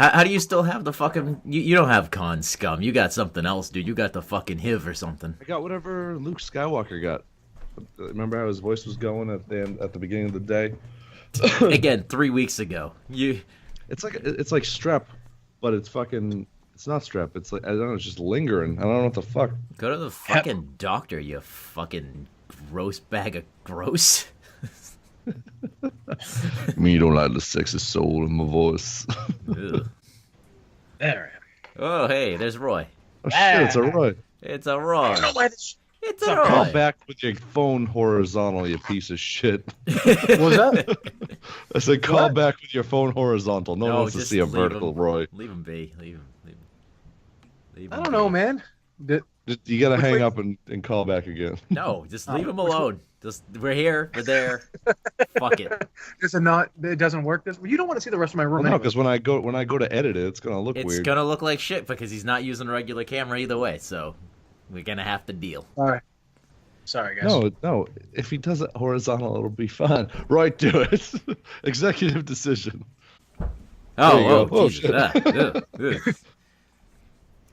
How do you still have the fucking? You don't have con scum. You got something else, dude. You got the fucking HIV or something. I got whatever Luke Skywalker got. Remember how his voice was going at the beginning of the day? Again, 3 weeks ago. It's like strep, but it's not strep. It's like I don't know. It's just lingering. I don't know what the fuck. Go to the fucking doctor, you fucking gross bag of gross. I mean, you don't like the sexy soul in my voice. There. Oh, hey, there's Roy. Oh shit, it's a Roy. It's a Roy. It's a Call Roy. back with your phone horizontal, you piece of shit. What was that? I said call What? back with your phone horizontal. No one wants to just see a leave vertical him. Roy. Leave him be. Leave him. Leave him I don't know, be. man. You gotta Which hang way- up and call back again. No, just leave him which one- alone. Just we're here. We're there. Fuck it. It doesn't work this. You don't want to see the rest of my room. Well, no, anyway. because when I go to edit it, it's gonna look It's weird. gonna look like shit because he's not using a regular camera either way. So we're gonna have to deal. All right. Sorry, guys. No. If he does it horizontal, it'll be fine. Right, do it. Executive decision. There you go. Oh, Jesus. shit.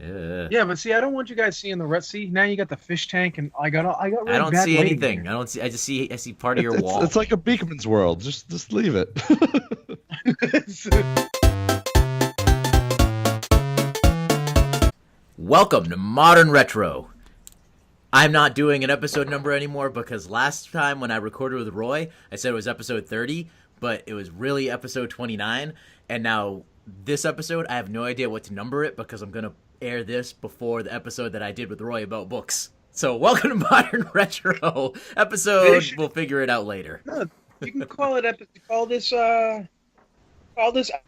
Yeah, but see, I don't want you guys seeing the rest. See, now you got the fish tank, and I got really I don't bad see lighting anything. here. I don't see. I see part of your It's, wall. it's like a Beekman's world. Just leave it. Welcome to Modern Retro. I'm not doing an episode number anymore because last time when I recorded with Roy, I said it was episode 30, but it was really episode 29. And now this episode, I have no idea what to number it because I'm going to air this before the episode that I did with Roy about books. So welcome to Modern Retro episode. We'll figure it out later. No, you can call it call this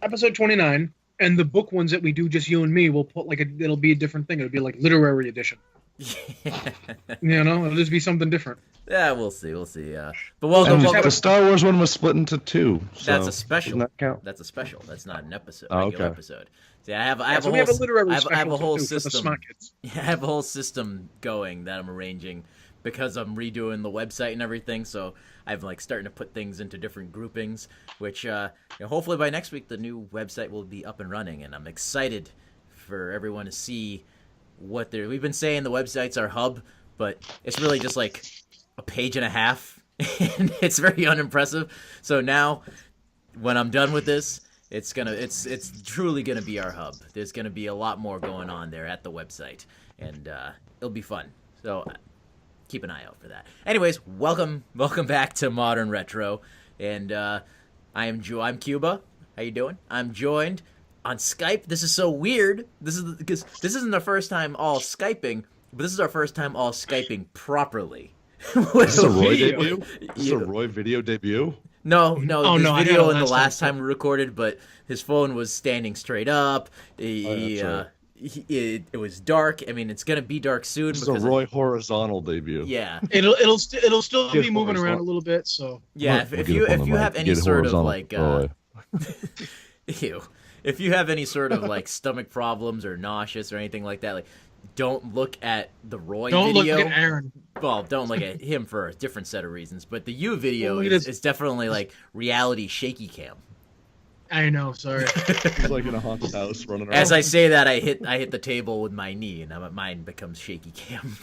episode 29, and the book ones that we do just you and me, we'll put it'll be a different thing. It'll be like literary edition. You know, it'll just be something different. Yeah, we'll see. But welcome. And the Star Wars one was split into two. So That's a special. doesn't that count? That's a special. That's not an episode. Oh, Regular okay. episode. See, I have a So we have a whole literary I have a special whole too, for the system. smart kids. I have a whole system going that I'm arranging because I'm redoing the website and everything. So I'm starting to put things into different groupings, which hopefully by next week the new website will be up and running, and I'm excited for everyone to see what they're. We've been saying the website's our hub, but it's really just like a page and a half, and it's very unimpressive. So now, when I'm done with this, it's truly gonna be our hub. There's gonna be a lot more going on there at the website, and it'll be fun. So keep an eye out for that. Anyways, welcome back to Modern Retro, and I'm Cuba. How you doing? I'm joined on Skype. This is so weird. Because this isn't the first time all Skyping, but this is our first time all Skyping properly. Is this a Roy Video. debut? Is this a Roy video debut? No, Oh, this no, I video had it in the last last time, time we recorded, but his phone was standing straight up. that's right. It was dark. I mean, it's gonna be dark soon. This is a because Roy horizontal debut. yeah, It'll still Get be moving horizontal. around a little bit. So yeah. If you have any sort of like Roy. ew, if you have any sort of like stomach problems or nauseous or anything like that, like don't look at the Roy don't video. look at Aaron. Well, don't look at him for a different set of reasons. But the U video Well, look at is, his- is definitely like reality shaky cam. I know. Sorry. He's like in a haunted house running around. As I say that, I hit the table with my knee, and mine becomes shaky cam.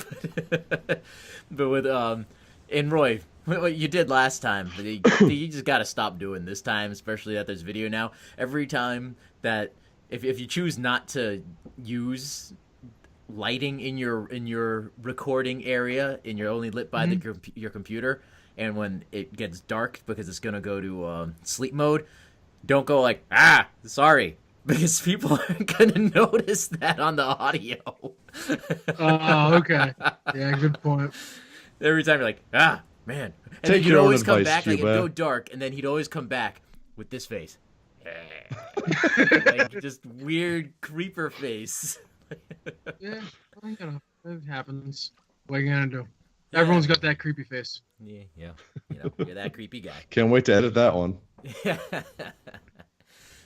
But with and Roy, what you did last time, you just got to stop doing this time, especially that there's video now. Every time that if you choose not to use lighting in your recording area, and you're only lit by your computer, and when it gets dark because it's gonna go to sleep mode, don't go like sorry, because people aren't gonna notice that on the audio. Oh, okay. Yeah, good point. Every time you're like man, and then Take he'd your own always come advice, back, like it'd Cuba. go dark, and then he'd always come back with this face. Like just weird creeper face. Yeah, it happens. What are you gonna do? Everyone's got that creepy face. Yeah, you're that creepy guy. Can't wait to edit that one.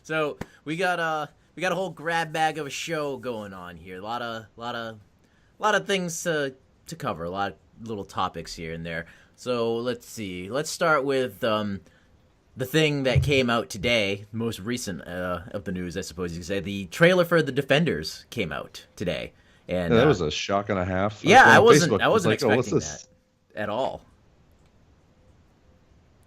So we got a whole grab bag of a show going on here. A lot of things to cover. A lot of little topics here and there. So let's see. Let's start with the thing that came out today, most recent of the news, I suppose you could say, the trailer for the Defenders came out today, and Yeah, that was a shock and a half. yeah, saw I on wasn't Facebook, I it was wasn't like, oh, what's expecting this? that at all.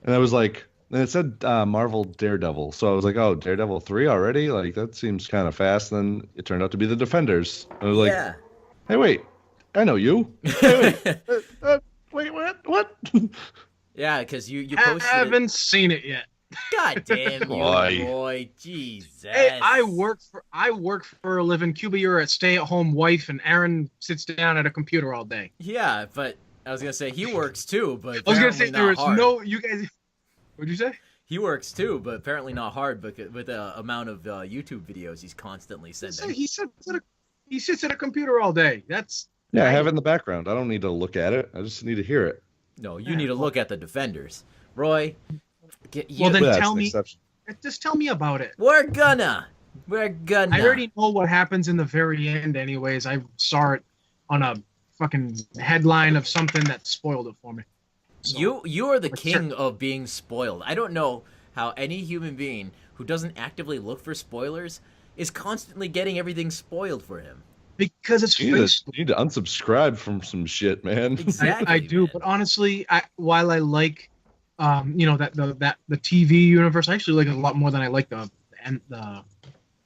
And I was like, and it said Marvel Daredevil, so I was like, oh, Daredevil 3 already? Like that seems kind of fast. And then it turned out to be the Defenders. I was like, Yeah. hey, wait, I know you. Hey, wait, wait, what? What? Yeah, because you I posted it. haven't seen it yet. God damn you, Boy. boy. Jesus. Hey, I work for a living. Cuba, you're a stay-at-home wife, and Aaron sits down at a computer all day. Yeah, but I was gonna say he works too, but I was gonna say apparently there not is hard. no you guys. What'd you say? He works too, but apparently not hard. Because with the amount of YouTube videos he's constantly sending. He sits at a computer all day. That's Yeah, I have it in the background. I don't need to look at it. I just need to hear it. No, you need to look at the Defenders, Roy. Well, then That's tell an me. exception. Just tell me about it. We're gonna. I already know what happens in the very end, anyways. I saw it on a fucking headline of something that spoiled it for me. So, You are the for king sure. of being spoiled. I don't know how any human being who doesn't actively look for spoilers is constantly getting everything spoiled for him. Because it's You need, Facebook. you need to unsubscribe from some shit, man. Exactly. I do, man. but honestly, while I like, that the TV universe, I actually like it a lot more than I like the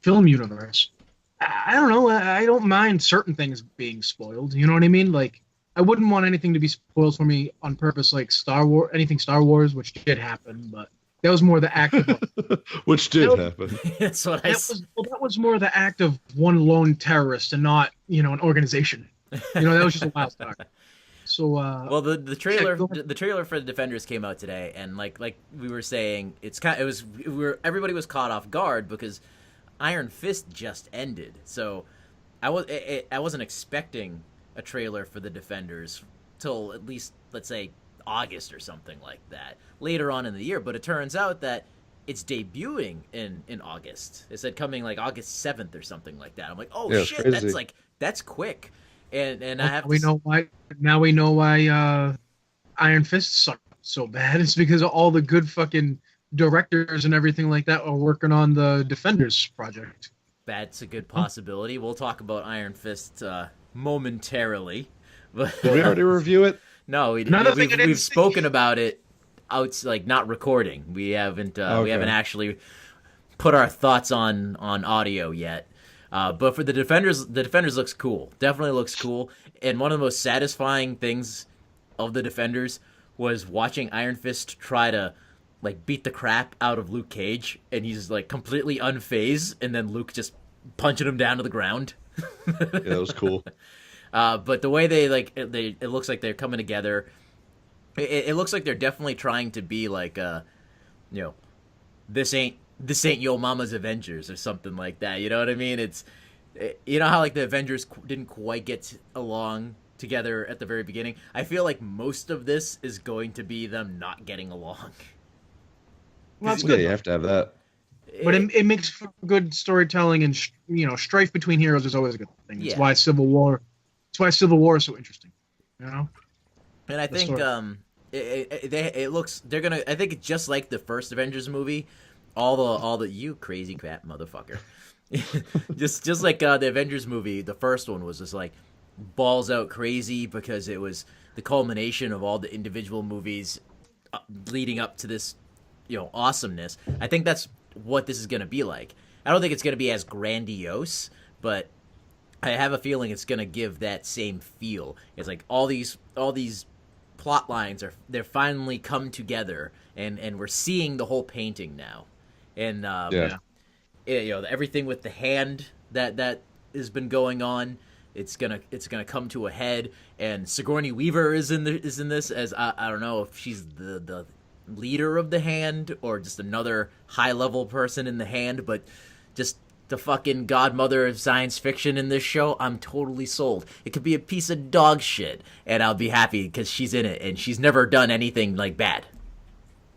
film universe. I don't know. I don't mind certain things being spoiled. You know what I mean? Like, I wouldn't want anything to be spoiled for me on purpose, like anything Star Wars, which did happen, but that was more the act of Which did That happen. That's what that was more the act of one lone terrorist and not an organization. That was just a wild card. So Well, the trailer go ahead. the trailer for the Defenders came out today, and like we were saying, everybody was caught off guard because Iron Fist just ended. So I wasn't expecting a trailer for the Defenders till at least, let's say, August or something like that, later on in the year. But it turns out that it's debuting in August. It said coming like August 7th or something like that. I'm like, oh Yeah, it's shit, crazy. that's quick. And I have we know why. Now we know why Iron Fist sucked so bad. It's because all the good fucking directors and everything like that are working on the Defenders project. That's a good possibility. We'll talk about Iron Fist momentarily. But Did we already review it? no, Another thing I didn't we've see. spoken about it out, like, not recording. We haven't Okay. actually put our thoughts on audio yet. But for the Defenders looks cool. Definitely looks cool. And one of the most satisfying things of the Defenders was watching Iron Fist try to like beat the crap out of Luke Cage, and he's like completely unfazed, and then Luke just punching him down to the ground. Yeah, that was cool. But the way it looks like they're coming together. It looks like they're definitely trying to be like, this ain't Yo Mama's Avengers or something like that. You know what I mean? It's, how like the Avengers didn't quite get along together at the very beginning. I feel like most of this is going to be them not getting along. Well, that's Yeah, good. you have to have that. But it makes for good storytelling, and strife between heroes is always a good thing. That's Yeah. why Civil War. That's why Civil War is so interesting. And I The think story. it looks they're gonna. I think it's just like the first Avengers movie. All the you crazy crap motherfucker. just like the Avengers movie, the first one was just like balls out crazy because it was the culmination of all the individual movies leading up to this, awesomeness. I think that's what this is gonna be like. I don't think it's gonna be as grandiose, but I have a feeling it's gonna give that same feel. It's like all these plot lines they're finally come together, and we're seeing the whole painting now. And Yeah. everything with the hand that has been going on, it's gonna come to a head. And Sigourney Weaver is in this as I don't know if she's the leader of the hand or just another high level person in the hand, but just the fucking godmother of science fiction in this show. I'm totally sold. It could be a piece of dog shit, and I'll be happy because she's in it, and she's never done anything like bad.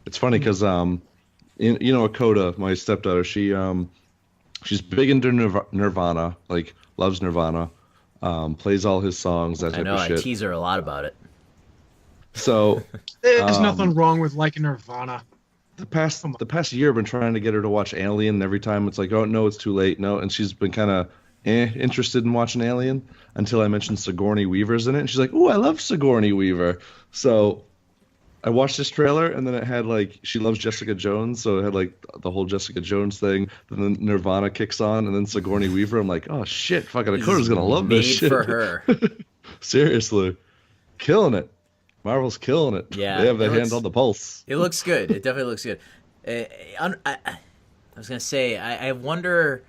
It's funny because Akota, my stepdaughter, she's big into Nirvana, like loves Nirvana, plays all his songs, that I type know of I shit. tease her a lot about it. So There's nothing wrong with liking Nirvana. the past year I've been trying to get her to watch Alien, and every time it's like, oh no, it's too late, no, and she's been kind of interested in watching Alien until I mentioned Sigourney Weaver's in it, and she's like, oh, I love Sigourney Weaver. So I watched this trailer, and then it had like she loves Jessica Jones, so it had like the whole Jessica Jones thing. Then Nirvana kicks on, and then Sigourney Weaver. I'm like, oh shit, fucking Dakota's gonna love this Made shit. for her. Seriously, killing it. Marvel's killing it. Yeah, they have their it hand looks- on the pulse. It looks good. It definitely looks good. I was gonna say, I wonder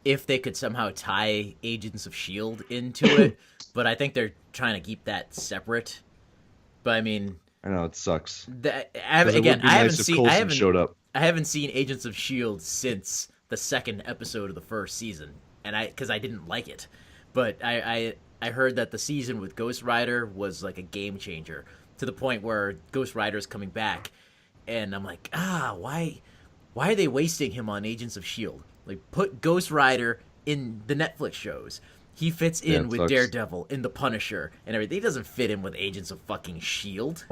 if they could somehow tie Agents of Shield into it, but I think they're trying to keep that separate. But I mean, I know it sucks. 'Cause it again, would be I nice haven't if seen. Coulson showed up. I haven't seen Agents of Shield since the second episode of the first season, and because I didn't like it. But I heard that the season with Ghost Rider was like a game changer to the point where Ghost Rider is coming back, and I'm like, why are they wasting him on Agents of Shield? Like, put Ghost Rider in the Netflix shows. He fits in it with sucks. Daredevil, in the Punisher, and everything. He doesn't fit in with Agents of fucking Shield.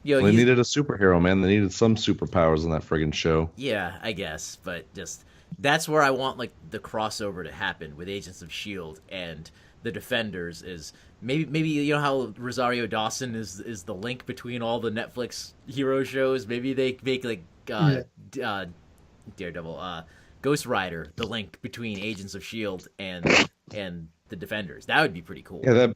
You know, They he's- needed a superhero, man. They needed some superpowers in that friggin' show. Yeah, I guess, but just that's where I want like the crossover to happen with Agents of Shield and the Defenders. Is maybe you know how Rosario Dawson is the link between all the Netflix hero shows. Maybe they make like Daredevil, Ghost Rider the link between Agents of Shield and the Defenders. That would be pretty cool. Yeah,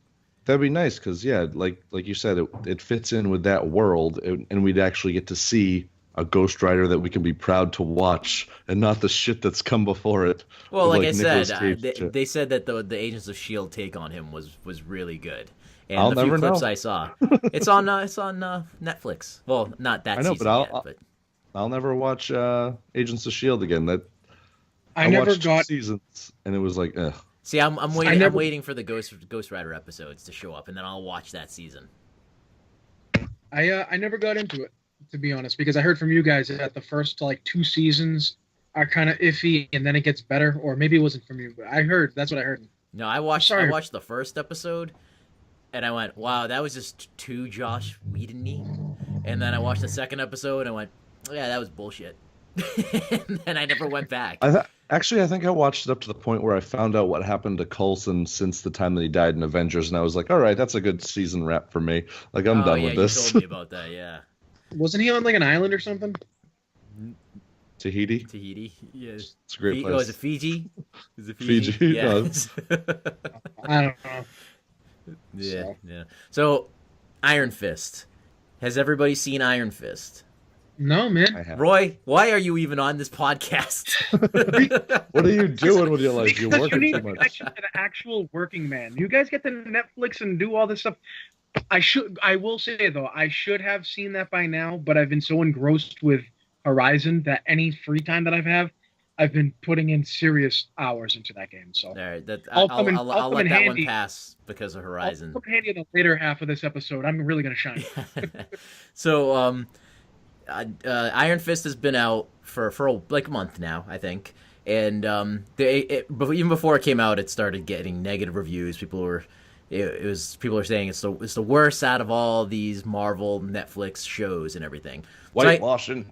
that'd be nice because like you said, it fits in with that world, and we'd actually get to see a Ghost Rider that we can be proud to watch, and not the shit that's come before it. Well, with, like I Nicolas said, Cage shit. they said that the Agents of Shield take on him was really good. And I'll the few never clips know. I saw, it's on Netflix. Well, not that I know, season but yet, but I'll never watch Agents of Shield again. I never watched got. 2 seasons, and it was like, ugh. see, I'm waiting. never- I'm waiting for the Ghost Rider episodes to show up, and then I'll watch that season. I never got into it, to be honest, because I heard from you guys that the first like 2 seasons are kind of iffy, and then it gets better. Or maybe it wasn't from you, but I heard that's what I heard. No, I watched Sorry. the first episode, and I went, "Wow, that was just too Josh Whedon-y." And then I watched the second episode, and I went, "Yeah, that was bullshit." And then I never went back. Actually, I think I watched it up to the point where I found out what happened to Coulson since the time that he died in Avengers, and I was like, all right, that's a good season wrap for me. Like, I'm done with this. You told me about that, yeah. Wasn't he on like an island or something? Tahiti? Tahiti, yeah. It's a great Oh, is place. it Fiji? Is it Fiji, Yeah. I don't know. Yeah, So. yeah. So, Iron Fist. Has everybody seen Iron Fist? No, I man. have. Roy, why are you even on this podcast? What are you doing with your life? You're Because you working need too a much. connection to the actual working man. You guys get to Netflix and do all this stuff. I will say though, I should have seen that by now, but I've been so engrossed with Horizon that any free time that I've been putting in serious hours into that game. So All right, I'll I'll come in- I'll I'll come let in that one handy. pass because of Horizon. I'll come handy in the later half of this episode. I'm really gonna shine. So, Iron Fist has been out for like a month now, I think, and but even before it came out, it started getting negative reviews. People were saying it's the worst out of all these Marvel Netflix shows and everything. So Whitewashing.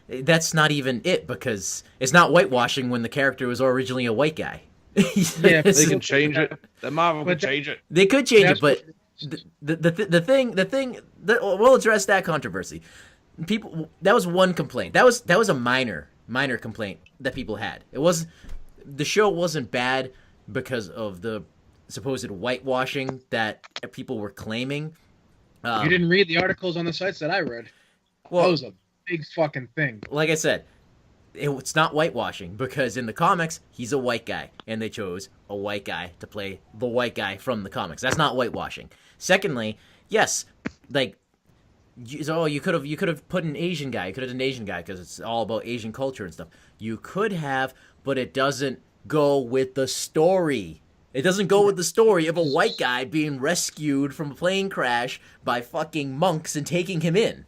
that's not even it, because it's not whitewashing when the character was originally a white guy. Yeah, They can change it. The Marvel can But that- change it. They could change it, That's but the thing we'll address that controversy. People, that was one complaint. That was a minor complaint that people had. The show wasn't bad because of the supposed whitewashing that people were claiming. You didn't read the articles on the sites that I read. That Well, was a big fucking thing. like I said, it's not whitewashing because in the comics he's a white guy, and they chose a white guy to play the white guy from the comics. That's not whitewashing. Secondly, yes, like you could have put an Asian guy. You could have done an Asian guy because it's all about Asian culture and stuff. You could have, but it doesn't go with the story. It doesn't go with the story of a white guy being rescued from a plane crash by fucking monks and taking him in.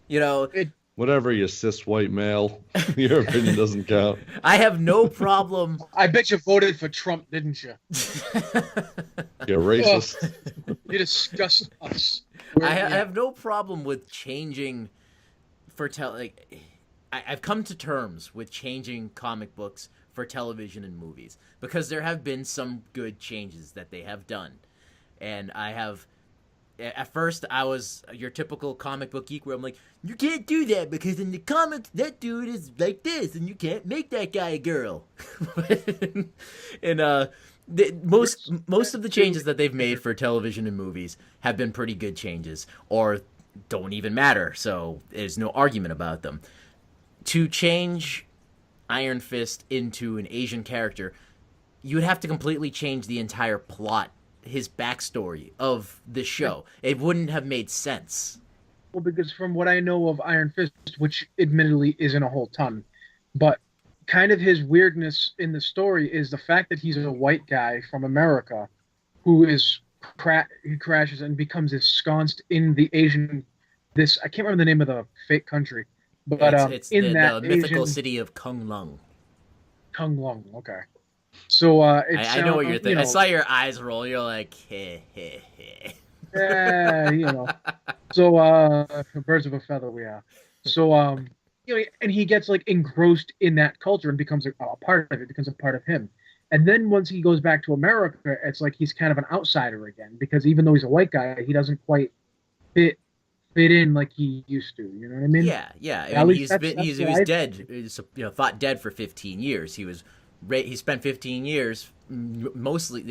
You know, Whatever, you cis white male. Your opinion doesn't count. I have no problem. I bet you voted for Trump, didn't you? You're racist. You disgust us. I have no problem with changing I've come to terms with changing comic books for television and movies because there have been some good changes that they have done, and I have. At first, I was your typical comic book geek where I'm like, you can't do that because in the comics, that dude is like this, and you can't make that guy a girl. and most of the changes that they've made for television and movies have been pretty good changes, or don't even matter, so there's no argument about them. To change Iron Fist into an Asian character, you would have to completely change the entire plot, his backstory of the show. It wouldn't have made sense. Well, because from what I know of Iron Fist, which admittedly isn't a whole ton, but kind of his weirdness in the story is the fact that he's a white guy from America who he crashes and becomes ensconced in the Asian. This I can't remember the name of the fake country, but It's in the mythical Asian city of Kunlun. Kunlun. Okay, so I know what you're thinking. I saw your eyes roll. You're like, heh, heh, heh. you know. So birds of a feather we are. So and he gets like engrossed in that culture and becomes a part of it, becomes a part of him. And then once he goes back to America, it's like he's kind of an outsider again because even though he's a white guy, he doesn't quite fit in like he used to. You know what I mean? Yeah. I mean, he was dead. He was, thought dead for 15 years. He spent 15 years, mostly,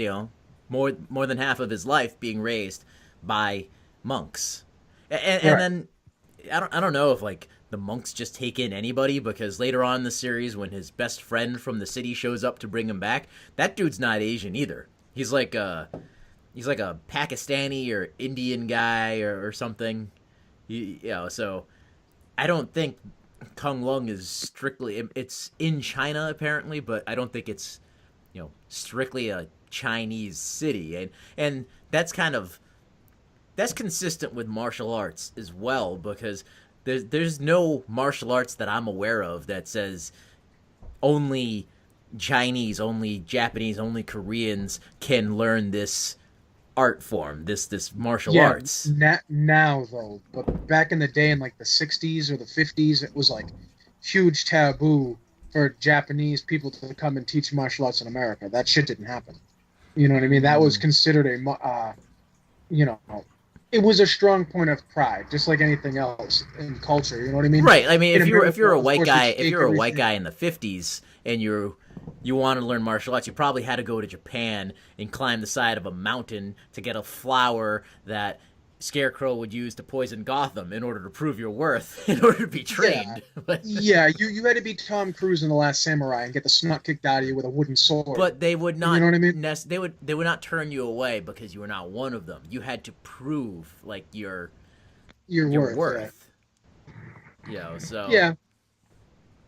more than half of his life being raised by monks. And then I don't know if like the monks just take in anybody, because later on in the series when his best friend from the city shows up to bring him back, that dude's not Asian either. He's like a Pakistani or Indian guy or something. So I don't think Kunlun is strictly, it's in China apparently, but I don't think it's strictly a Chinese city, and that's consistent with martial arts as well, because there's no martial arts that I'm aware of that says only Chinese, only Japanese, only Koreans can learn this art form, this martial arts. Now though, but back in the day in like the 60s or the 50s, it was like huge taboo for Japanese people to come and teach martial arts in America. That shit didn't happen. You know what I mean? That was considered it was a strong point of pride, just like anything else in culture. You know what I mean? Right. I mean, if you're a white guy in the 50s and you want to learn martial arts, you probably had to go to Japan and climb the side of a mountain to get a flower that Scarecrow would use to poison Gotham in order to prove your worth, in order to be trained. Yeah, you had to be Tom Cruise in The Last Samurai and get the snot kicked out of you with a wooden sword. But they would not. You know what I mean? They would not turn you away because you were not one of them. You had to prove like your worth. So yeah.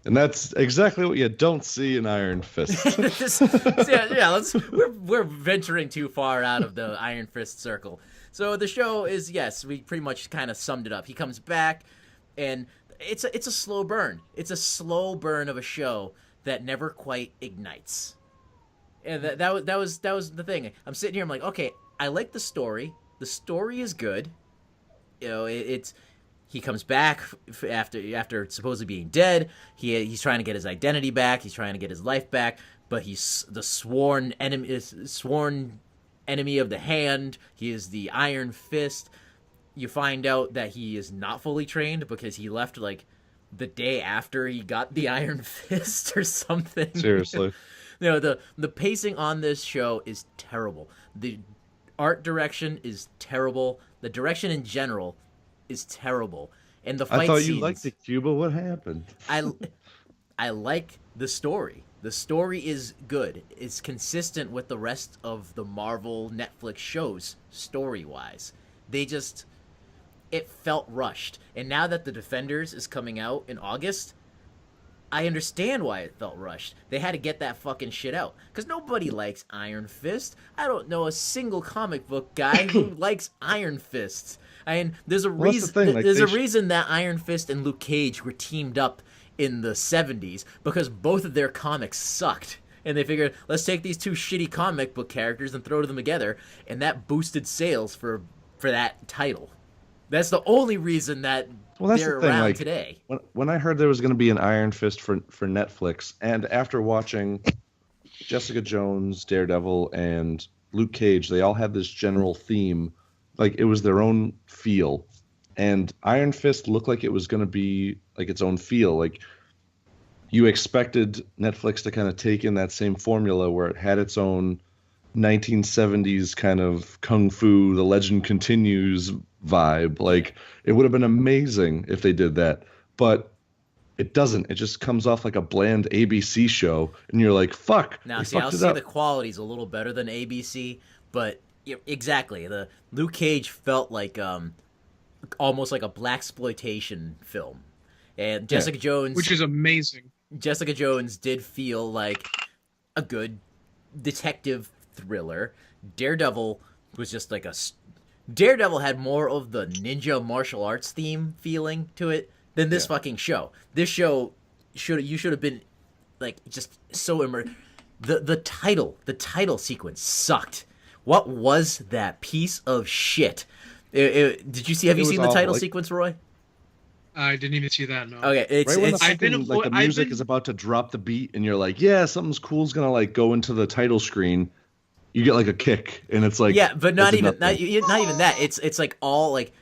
And that's exactly what you don't see in Iron Fist. We're venturing too far out of the Iron Fist circle. So the show is, yes, we pretty much kind of summed it up. He comes back, and it's a slow burn. It's a slow burn of a show that never quite ignites. And that was the thing. I'm sitting here, I'm like, okay, I like the story. The story is good. He comes back after supposedly being dead. He's trying to get his identity back. He's trying to get his life back. But he's the sworn enemy of the Hand. He is the Iron Fist. You find out that he is not fully trained because he left like the day after he got the Iron Fist or something. Seriously. The pacing on this show is terrible. The art direction is terrible. The direction in general is terrible. And the fight scenes, I thought you liked the Cuba. What happened? I like the story. The story is good. It's consistent with the rest of the Marvel Netflix shows story-wise. It felt rushed. And now that The Defenders is coming out in August, I understand why it felt rushed. They had to get that fucking shit out. Because nobody likes Iron Fist. I don't know a single comic book guy who likes Iron Fist. There's a reason that Iron Fist and Luke Cage were teamed up in the 70s, because both of their comics sucked. And they figured, let's take these two shitty comic book characters and throw them together. And that boosted sales for that title. That's the only reason that Well, that's the they're thing. around Like today. when I heard there was going to be an Iron Fist for Netflix, and after watching Jessica Jones, Daredevil, and Luke Cage, they all had this general theme. Like it was their own feel. And Iron Fist looked like it was going to be like its own feel. Like you expected Netflix to kind of take in that same formula where it had its own 1970s kind of kung fu, the legend continues vibe. Yeah. Like it would have been amazing if they did that. But it doesn't. It just comes off like a bland ABC show, and you're like, "Fuck, Now, they see, I'll fucked it say the up." quality's a little better than ABC, but exactly, the Luke Cage felt like almost like a black exploitation film, and Yeah, which is amazing. Jessica Jones did feel like a good detective thriller. Daredevil was just like Daredevil had more of the ninja martial arts theme feeling to it than this yeah. fucking show. This show should have been like just so immersed. The title sequence sucked. What was that piece of shit? Did you see? Have It you was seen the awful. title Like sequence, Roy? I didn't even see that. No. Okay, it's right when the it's I've been fucking like the I've music been is about to drop the beat, and you're like, "Yeah, something's cool's gonna like go into the title screen." You get like a kick, and it's like, yeah, but not it's even nothing. not even that. It's like all like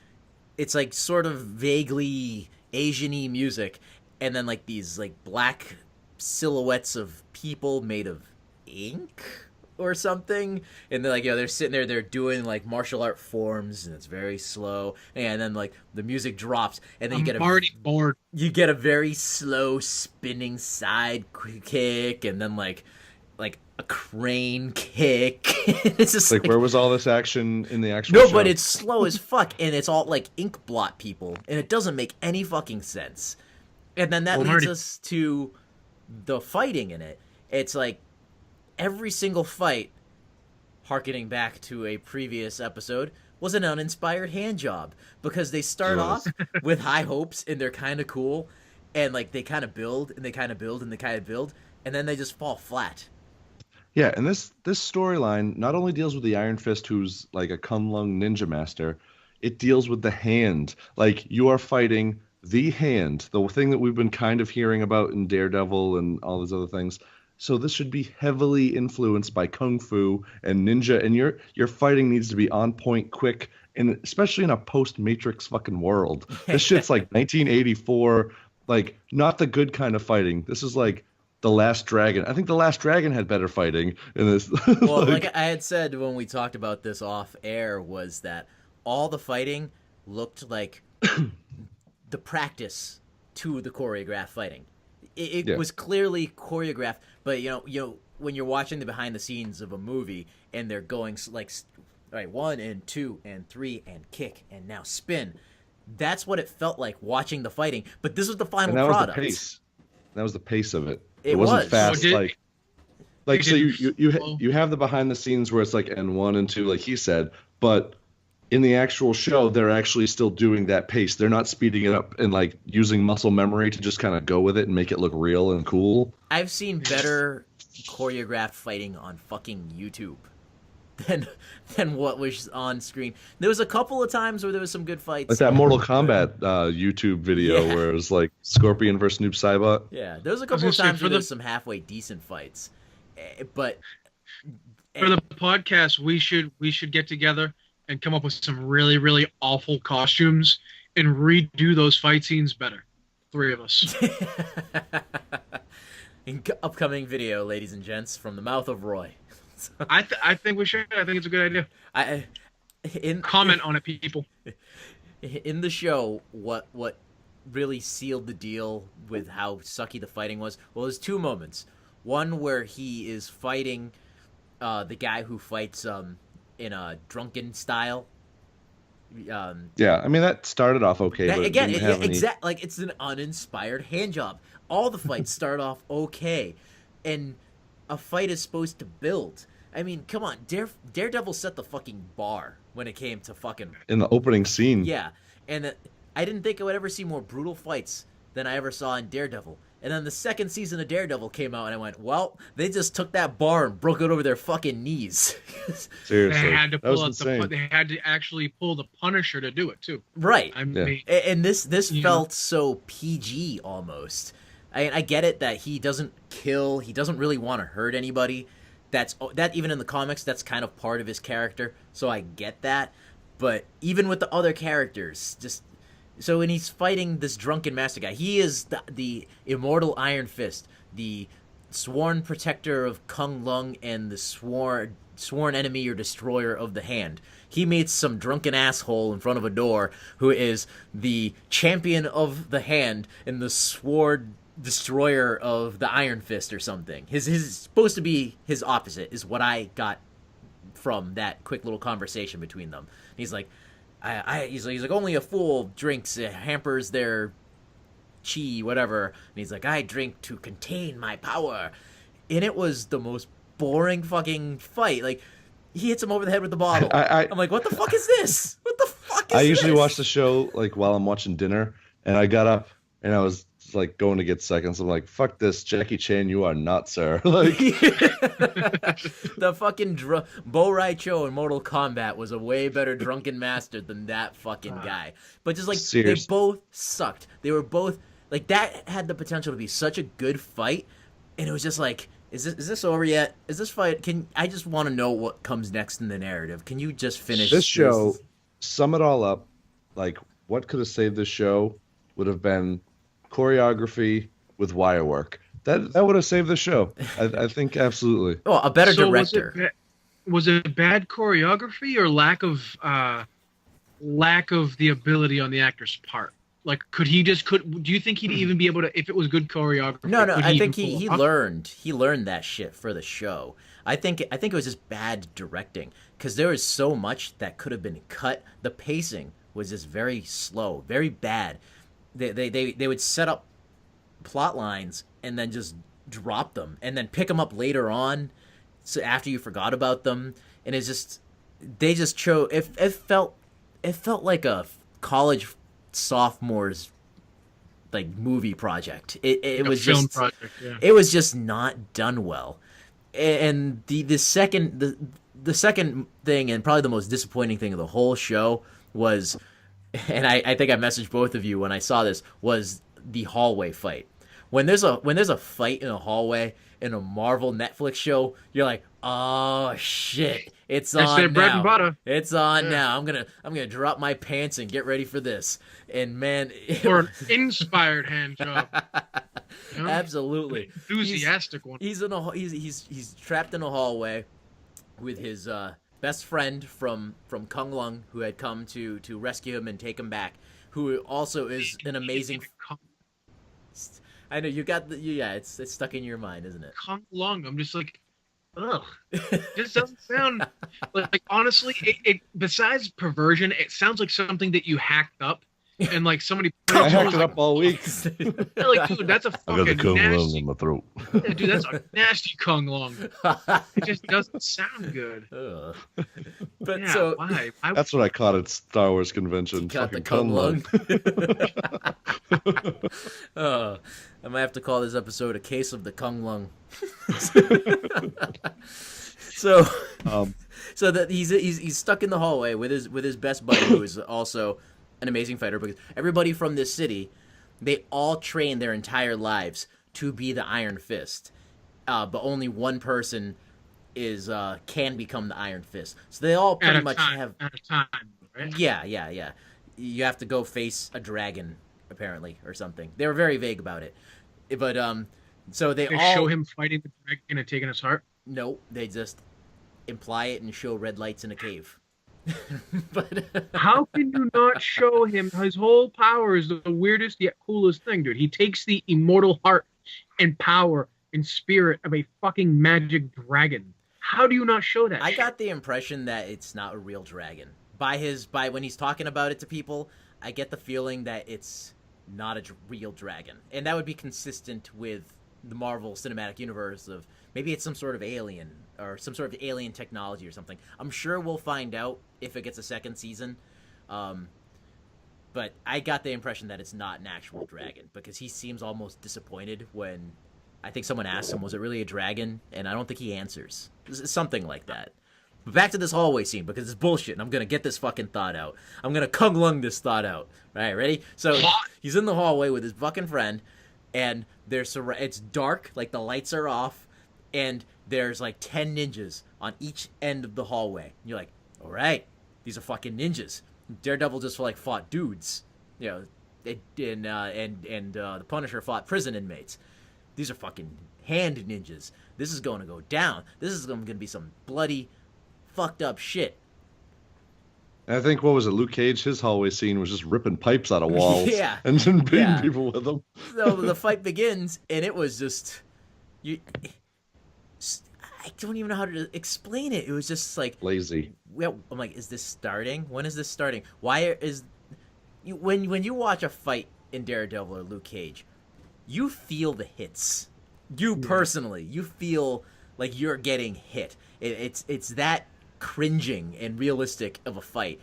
it's like sort of vaguely Asian-y music, and then like these like black silhouettes of people made of ink or something, and they're like they're sitting there, they're doing like martial art forms, and it's very slow, and then like the music drops, and then I'm already bored. you get a very slow spinning side kick, and then like a crane kick. It's just Like, like where was all this action in the actual no, show? but it's slow as fuck, and it's all like ink blot people, and it doesn't make any fucking sense. And then that Well, leads Marty- us to the fighting in it. It's like every single fight, harkening back to a previous episode, was an uninspired hand job because they start It off was. with high hopes and they're kind of cool, and like they kind of build and they kind of build and they kind of build, and then they just fall flat. Yeah, and this storyline not only deals with the Iron Fist, who's like a Kunlun ninja master, it deals with the hand. Like you are fighting the hand, the thing that we've been kind of hearing about in Daredevil and all these other things. So this should be heavily influenced by kung fu and ninja, and your fighting needs to be on point, quick, and especially in a post Matrix fucking world. This shit's like 1984, like not the good kind of fighting. This is like the Last Dragon. I think the Last Dragon had better fighting in this. Well, Like, like I had said when we talked about this off air, was that all the fighting looked like the practice to the choreographed fighting. It yeah, was clearly choreographed, but when you're watching the behind the scenes of a movie and they're going like, all right, 1 and 2 and 3 and kick and now spin. That's what it felt like watching the fighting. But this was the final and that was the product. pace. That was the pace of it. It wasn't was. fast So like so did you flow. you have the behind the scenes where it's like N1 and 2 like he said, but in the actual show they're actually still doing that pace. They're not speeding it up and like using muscle memory to just kind of go with it and make it look real and cool. I've seen better choreographed fighting on fucking YouTube than what was on screen. There was a couple of times where there was some good fights. Like that Mortal Kombat YouTube video Yeah. where it was like Scorpion versus Noob Saibot. Yeah, there was a I was couple of gonna say, times for where the- there was some halfway decent fights, but For the podcast, we should get together and come up with some really, really awful costumes and redo those fight scenes better. 3 of us. upcoming video, ladies and gents, from the mouth of Roy. I think we should. I think it's a good idea. I in Comment on it, people. in the show, what really sealed the deal with how sucky the fighting was? Well, there's 2 moments. One where he is fighting the guy who fights in a drunken style. Yeah, I mean that started off okay, but it Again, didn't have any. like it's an uninspired hand job. All the fights start off okay, and a fight is supposed to build. I mean, come on, Daredevil set the fucking bar when it came to fucking In the opening scene. yeah. And I didn't think I would ever see more brutal fights than I ever saw in Daredevil. And then the second season of Daredevil came out, and I went, well, they just took that bar and broke it over their fucking knees. They Seriously, had to that was pull out insane. they had to actually pull the Punisher to do it too. Right. I mean, And this you felt so PG almost. I get it that he doesn't kill, he doesn't really want to hurt anybody. That even in the comics, that's kind of part of his character, so I get that. But even with the other characters, just so when he's fighting this drunken master guy, he is the immortal Iron Fist, the sworn protector of Kung Lung, and the sworn enemy or destroyer of the Hand. He meets some drunken asshole in front of a door who is the champion of the Hand and the sworn destroyer of the Iron Fist or something. His supposed to be his opposite is what I got from that quick little conversation between them. He's like, he's like only a fool drinks, it hampers their chi, whatever. And he's like, I drink to contain my power. And it was the most boring fucking fight. Like, he hits him over the head with the bottle. I'm like, what the fuck is this? What the fuck is this? I usually watch the show like while I'm watching dinner, and I got up and I was like going to get seconds. I'm like, fuck this, Jackie Chan, you are not, sir. Like, the fucking Bo Raicho in Mortal Kombat was a way better drunken master than that fucking guy. But just like Seriously. They both sucked. They were both like that had the potential to be such a good fight, and it was just like, is this over yet? Is this fight? I just want to know what comes next in the narrative? Can you just finish this show, sum it all up, like what could have saved this show would have been choreography with wire work. That would have saved the show. I think absolutely. Oh, a better so director. Was it bad choreography or lack of the ability on the actor's part? Like, do you think he'd even be able to, if it was good choreography? No, I think even he pull it off? learned that shit for the show. I think it was just bad directing because there was so much that could have been cut. The pacing was just very slow, very bad. They would set up plot lines and then just drop them and then pick them up later on, so after you forgot about them, and it's just they just chose. It felt like a college sophomore's like movie project. It Like a was film just project, yeah. it was just not done well. And the second thing, and probably the most disappointing thing of the whole show was, and I think I messaged both of you when I saw this, was the hallway fight. When there's a fight in a hallway in a Marvel Netflix show, you're like, oh shit, it's That's on their now. bread and butter. It's on Yeah. now. I'm gonna drop my pants and get ready for this. And man, Or an inspired hand job. You know? absolutely Enthusiastic one. He's trapped in a hallway with his best friend from Kung Lung, who had come to rescue him and take him back, who also is an amazing. I know you got it's stuck in your mind, isn't it? Kung Lung. I'm just like, ugh. This doesn't sound like honestly. It besides perversion, it sounds like something that you hacked up and like somebody. I hacked it up all week. Yeah, like, dude, that's a I got the fucking Kung Lung nasty. in my throat. Yeah, dude, that's a nasty Kung Lung. It just doesn't sound good. Ugh. But Yeah, so why? That's what I caught at Star Wars convention. got the Fucking Kung Lung. I might have to call this episode "A Case of the Kung Lung." So, so that he's stuck in the hallway with his best buddy, who is also an amazing fighter. Because everybody from this city, they all train their entire lives to be the Iron Fist, but only one person can become the Iron Fist. So they all pretty much have at a time, right? yeah. You have to go face a dragon, apparently, or something. They were very vague about it, but so they all show him fighting the dragon and taking his heart. No, they just imply it and show red lights in a cave. But How can you not show him his whole power is the weirdest yet coolest thing, dude? He takes the immortal heart and power and spirit of a fucking magic dragon. How do you not show that? I shit? got the impression that it's not a real dragon. By when he's talking about it to people, I get the feeling that it's not a real dragon. And that would be consistent with the Marvel Cinematic Universe of maybe it's some sort of alien or some sort of alien technology or something. I'm sure we'll find out if it gets a second season. But but I got the impression that it's not an actual dragon because he seems almost disappointed when I think someone asked him, was it really a dragon? And I don't think he answers. Something like that. But back to this hallway scene because it's bullshit and I'm going to get this fucking thought out. I'm going to kung lung this thought out. All right, ready? So he's in the hallway with his fucking friend and it's dark, like the lights are off, and there's like 10 ninjas on each end of the hallway. And you're like, all right, these are fucking ninjas. Daredevil just like fought dudes, you know, and the Punisher fought prison inmates. These are fucking hand ninjas. This is going to go down. This is going to be some bloody, fucked up shit. And I think, what was it, Luke Cage, his hallway scene was just ripping pipes out of walls Yeah. and then beating Yeah. people with them. So the fight begins, and it was just... I don't even know how to explain it. It was just like... Lazy. I'm like, is this starting? When is this starting? Why is... When you watch a fight in Daredevil or Luke Cage, you feel the hits. You personally, you feel like you're getting hit. It's that cringing and realistic of a fight.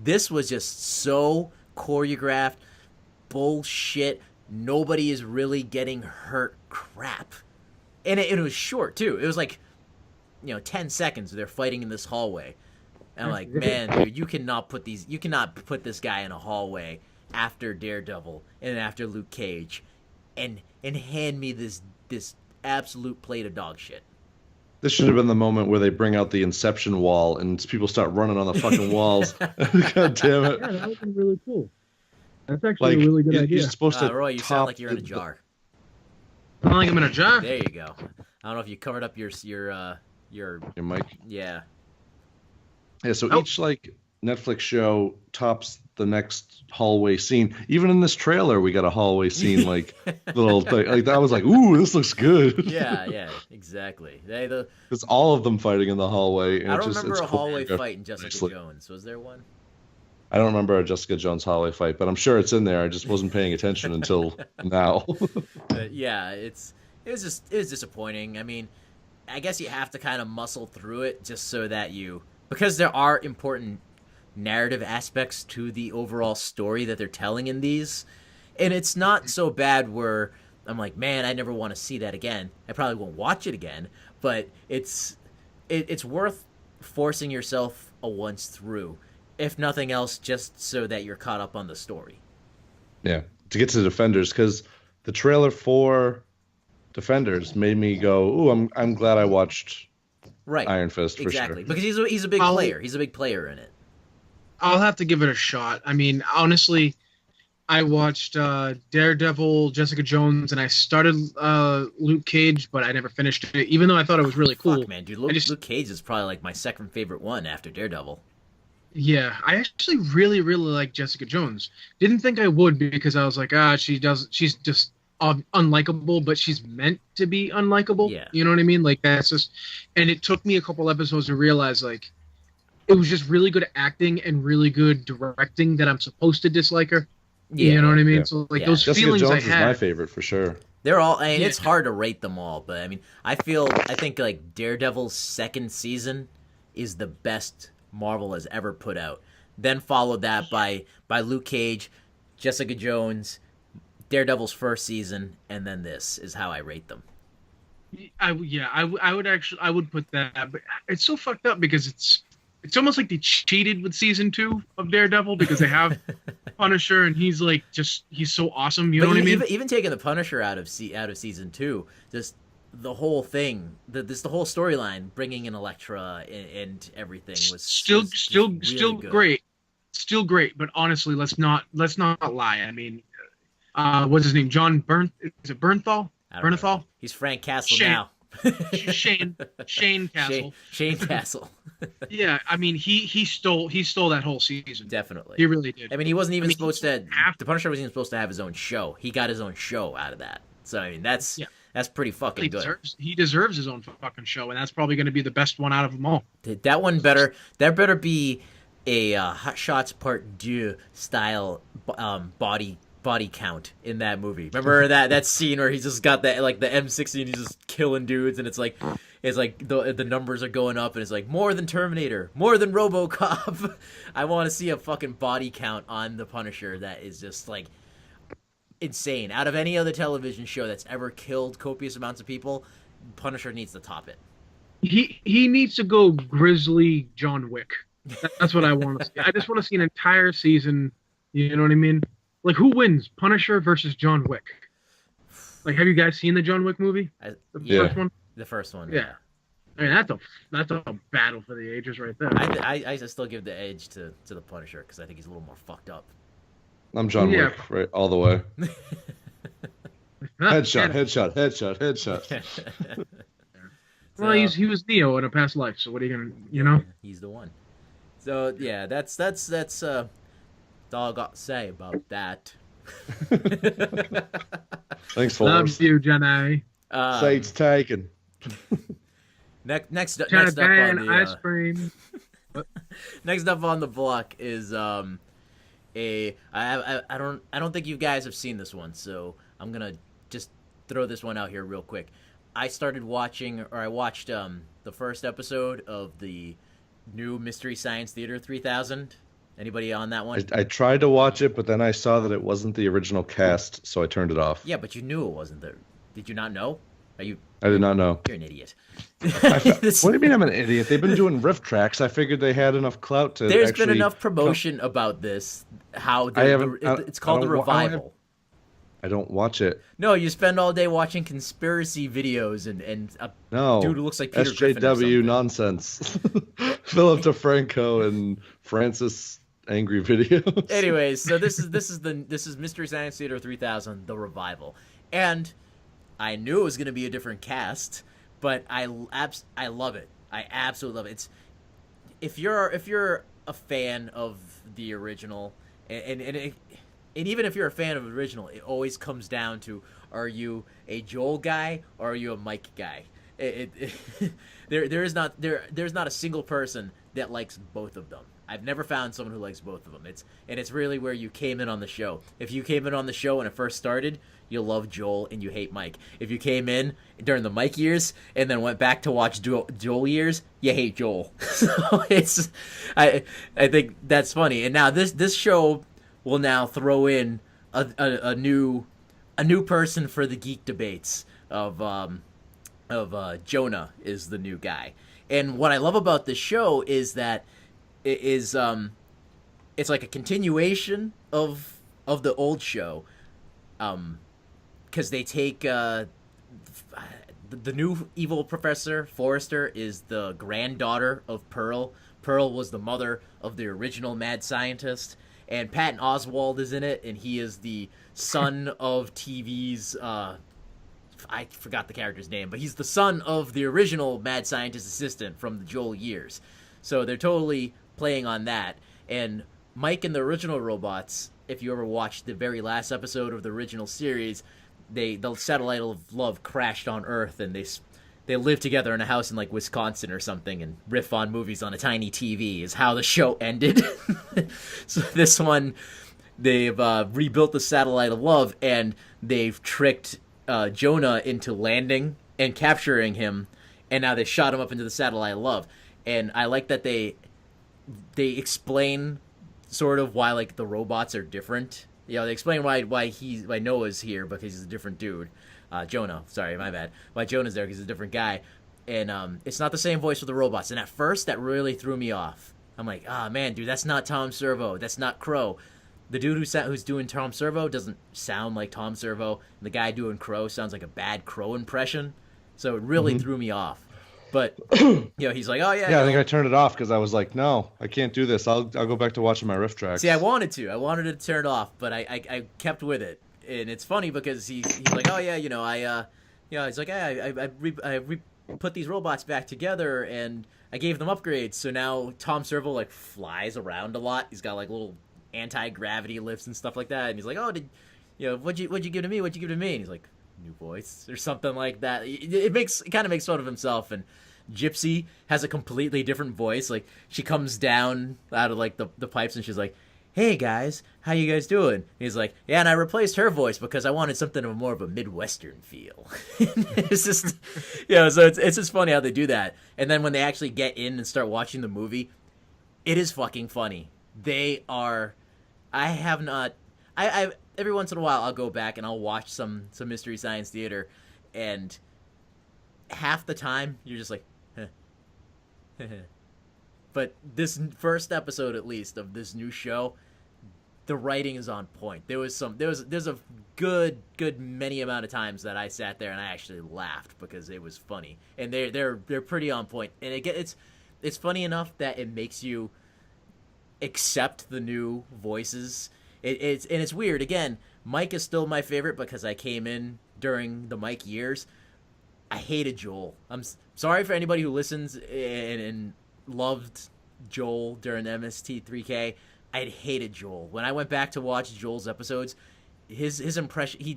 This was just so choreographed, bullshit. Nobody is really getting hurt crap. And it was short too. It was like, 10 seconds they're fighting in this hallway. And I'm like, man, dude, you cannot put this guy in a hallway after Daredevil and after Luke Cage and hand me this absolute plate of dog shit. This should have been the moment where they bring out the Inception wall and people start running on the fucking walls. God damn it. Yeah, that would be really cool. That's actually Like, a really good idea. you're supposed to Roy, you sound like you're in a jar. I don't think I'm in a jar. There you go. I don't know if you covered up your Your mic. yeah. Yeah, so Nope. each like Netflix show tops the next hallway scene. Even in this trailer, we got a hallway scene like little thing. Like that was like, ooh, this looks good. Yeah, exactly. It's all of them fighting in the hallway. And I don't it's remember a hallway choreographed fight in Jessica nicely. Jones. Was there one? I don't remember a Jessica Jones hallway fight, but I'm sure it's in there. I just wasn't paying attention until now. But yeah, it was disappointing. I mean, I guess you have to kind of muscle through it just so that because there are important narrative aspects to the overall story that they're telling in these, and it's not so bad where I'm like, man, I never want to see that again. I probably won't watch it again, but it's worth forcing yourself a once through, if nothing else, just so that you're caught up on the story. Yeah, to get to Defenders, because the trailer for Defenders made me go, "Ooh, I'm glad I watched Right. Iron Fist for exactly. sure." Because he's a big player. He's a big player in it. I'll have to give it a shot. I mean, honestly, I watched Daredevil, Jessica Jones, and I started Luke Cage, but I never finished it, even though I thought it was really cool. Fuck, man, dude, Luke Cage is probably like my second favorite one after Daredevil. Yeah, I actually really, really like Jessica Jones. Didn't think I would because I was like, she's just unlikable, but she's meant to be unlikable. Yeah. You know what I mean? Like that's just, and it took me a couple episodes to realize like it was just really good acting and really good directing that I'm supposed to dislike her. Yeah, you know what I mean? yeah. So like Yeah. those Jessica feelings Jones I is had. my favorite for sure. They're all. I mean, Yeah. it's hard to rate them all, but I mean, I think like Daredevil's second season is the best Marvel has ever put out. Then followed that by Luke Cage, Jessica Jones, Daredevil's first season, and then this is how I rate them. I would put that, but it's so fucked up because it's almost like they cheated with season 2 of Daredevil because they have Punisher and he's so awesome. You know what I mean? Even taking the Punisher out of season 2, just the whole thing, the whole storyline, bringing in Elektra and everything was still really good. great, still great. But honestly, let's not lie. I mean, what's his name? John Is it Bernthal? I don't know. Bernthal? He's Frank Castle Shane. now. Shane Castle. Shane Castle. Yeah, I mean he stole that whole season. Definitely. He really did. I mean, he wasn't even supposed to. half- The Punisher wasn't even supposed to have his own show. He got his own show out of that. So I mean, that's pretty fucking He good. deserves his own fucking show, and that's probably going to be the best one out of them all. That one better. That better be a Hot Shots Part 2 style body count in that movie. Remember that scene where he's just got that like the M60 and he's just killing dudes, and it's like it's like the numbers are going up, and it's like more than Terminator, more than RoboCop. I want to see a fucking body count on the Punisher that is just like insane. Out of any other television show that's ever killed copious amounts of people, Punisher needs to top it. He needs to go Grizzly John Wick. That's what I want to see. I just want to see an entire season. You know what I mean? Like, who wins, Punisher versus John Wick? Like, have you guys seen the John Wick movie? The first one? The first one. Yeah. I mean, that's a battle for the ages right there. I still give the edge to the Punisher because I think he's a little more fucked up. I'm John Wick, right, all the way. Headshot, headshot, headshot, headshot. Well, he was Neo in a past life, so what are you gonna, you know? He's the one. So yeah, that's all I got to say about that. Thanks, Forrest. Love you, Jenny. Sights taken. Next up on the ice cream. next up on the block is I don't think you guys have seen this one, so I'm gonna just throw this one out here real quick. I watched the first episode of the new Mystery Science Theater 3000. Anybody on that one? I tried to watch it, but then I saw that it wasn't the original cast, so I turned it off. Yeah, but you knew it wasn't there. Did you not know? I did not know. You're an idiot. What do you mean I'm an idiot? They've been doing riff tracks. I figured they had enough clout to. There's been enough promotion about this. It's called The Revival. I don't watch it. No, you spend all day watching conspiracy videos and a dude who looks like Peter Griffin or SJW something. Nonsense. Philip DeFranco and Francis Angry Videos. Anyways, so this is Mystery Science Theater 3000, The Revival, and I knew it was going to be a different cast, but I love it. I absolutely love it. It's if you're a fan of the original, and even if you're a fan of the original, it always comes down to, are you a Joel guy or are you a Mike guy? There's not a single person that likes both of them. I've never found someone who likes both of them. It's really where you came in on the show. If you came in on the show when it first started, you love Joel and you hate Mike. If you came in during the Mike years and then went back to watch Joel years, you hate Joel. So I think that's funny. And now this show will now throw in a new person for the geek debates of Jonah is the new guy. And what I love about this show is that it's like a continuation of the old show, because they take the new evil Professor Forrester is the granddaughter of Pearl. Pearl was the mother of the original mad scientist, and Patton Oswalt is in it, and he is the son of TV's I forgot the character's name, but he's the son of the original mad scientist assistant from the Joel years. So they're totally playing on that. And Mike and the original robots, if you ever watched the very last episode of the original series, the satellite of love crashed on Earth, and they live together in a house in like Wisconsin or something and riff on movies on a tiny TV is how the show ended. So this one, they've rebuilt the satellite of love, and they've tricked Jonah into landing and capturing him, and now they shot him up into the satellite of love. And I like that they explain sort of why like the robots are different. You know, they explain why Noah's here because he's a different dude. Jonah, sorry, my bad. Why Jonah's there because he's a different guy, and it's not the same voice for the robots. And at first, that really threw me off. I'm like, man, dude, that's not Tom Servo. That's not Crow. The dude who's doing Tom Servo doesn't sound like Tom Servo, and the guy doing Crow sounds like a bad Crow impression. So it really threw me off. But he's like, oh yeah. Yeah, I think I turned it off because I was like, no, I can't do this. I'll go back to watching my riff tracks. See, I wanted to turn it off, but I kept with it, and it's funny because he's like, oh yeah, he's like, I put these robots back together and I gave them upgrades, so now Tom Servo like flies around a lot. He's got like little anti-gravity lifts and stuff like that, and he's like, oh, what'd you give to me? What'd you give to me? And he's like, new voice or something like that. It kind of makes fun of himself. And Gypsy has a completely different voice. Like, she comes down out of like the pipes and she's like, "Hey guys, how you guys doing?" And he's like, "Yeah," and I replaced her voice because I wanted something of more of a Midwestern feel. It's just, so it's just funny how they do that. And then when they actually get in and start watching the movie, it is fucking funny. They are. I have not. I every once in a while I'll go back and I'll watch some Mystery Science Theater, and half the time you're just like, but this first episode at least of this new show, the writing is on point. There's a good many amount of times that I sat there and I actually laughed because it was funny, and they're pretty on point, and it's funny enough that it makes you accept the new voices. It's weird. Again, Mike is still my favorite because I came in during the Mike years. I hated Joel. I'm sorry for anybody who listens and loved Joel during MST3K. I hated Joel. When I went back to watch Joel's episodes, his impression, he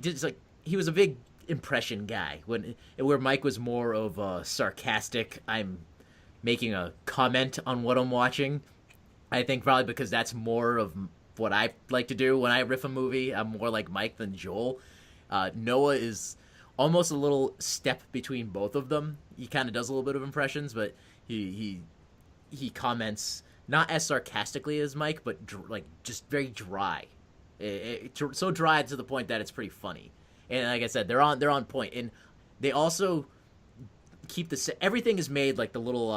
was a big impression guy. Where Mike was more of a sarcastic, I'm making a comment on what I'm watching. I think probably because that's more of what I like to do when I riff a movie. I'm more like Mike than Joel. Noah is almost a little step between both of them. He kind of does a little bit of impressions, but he comments not as sarcastically as Mike, but just very dry. So dry to the point that it's pretty funny. And like I said, they're on point, and they also keep everything is made like the little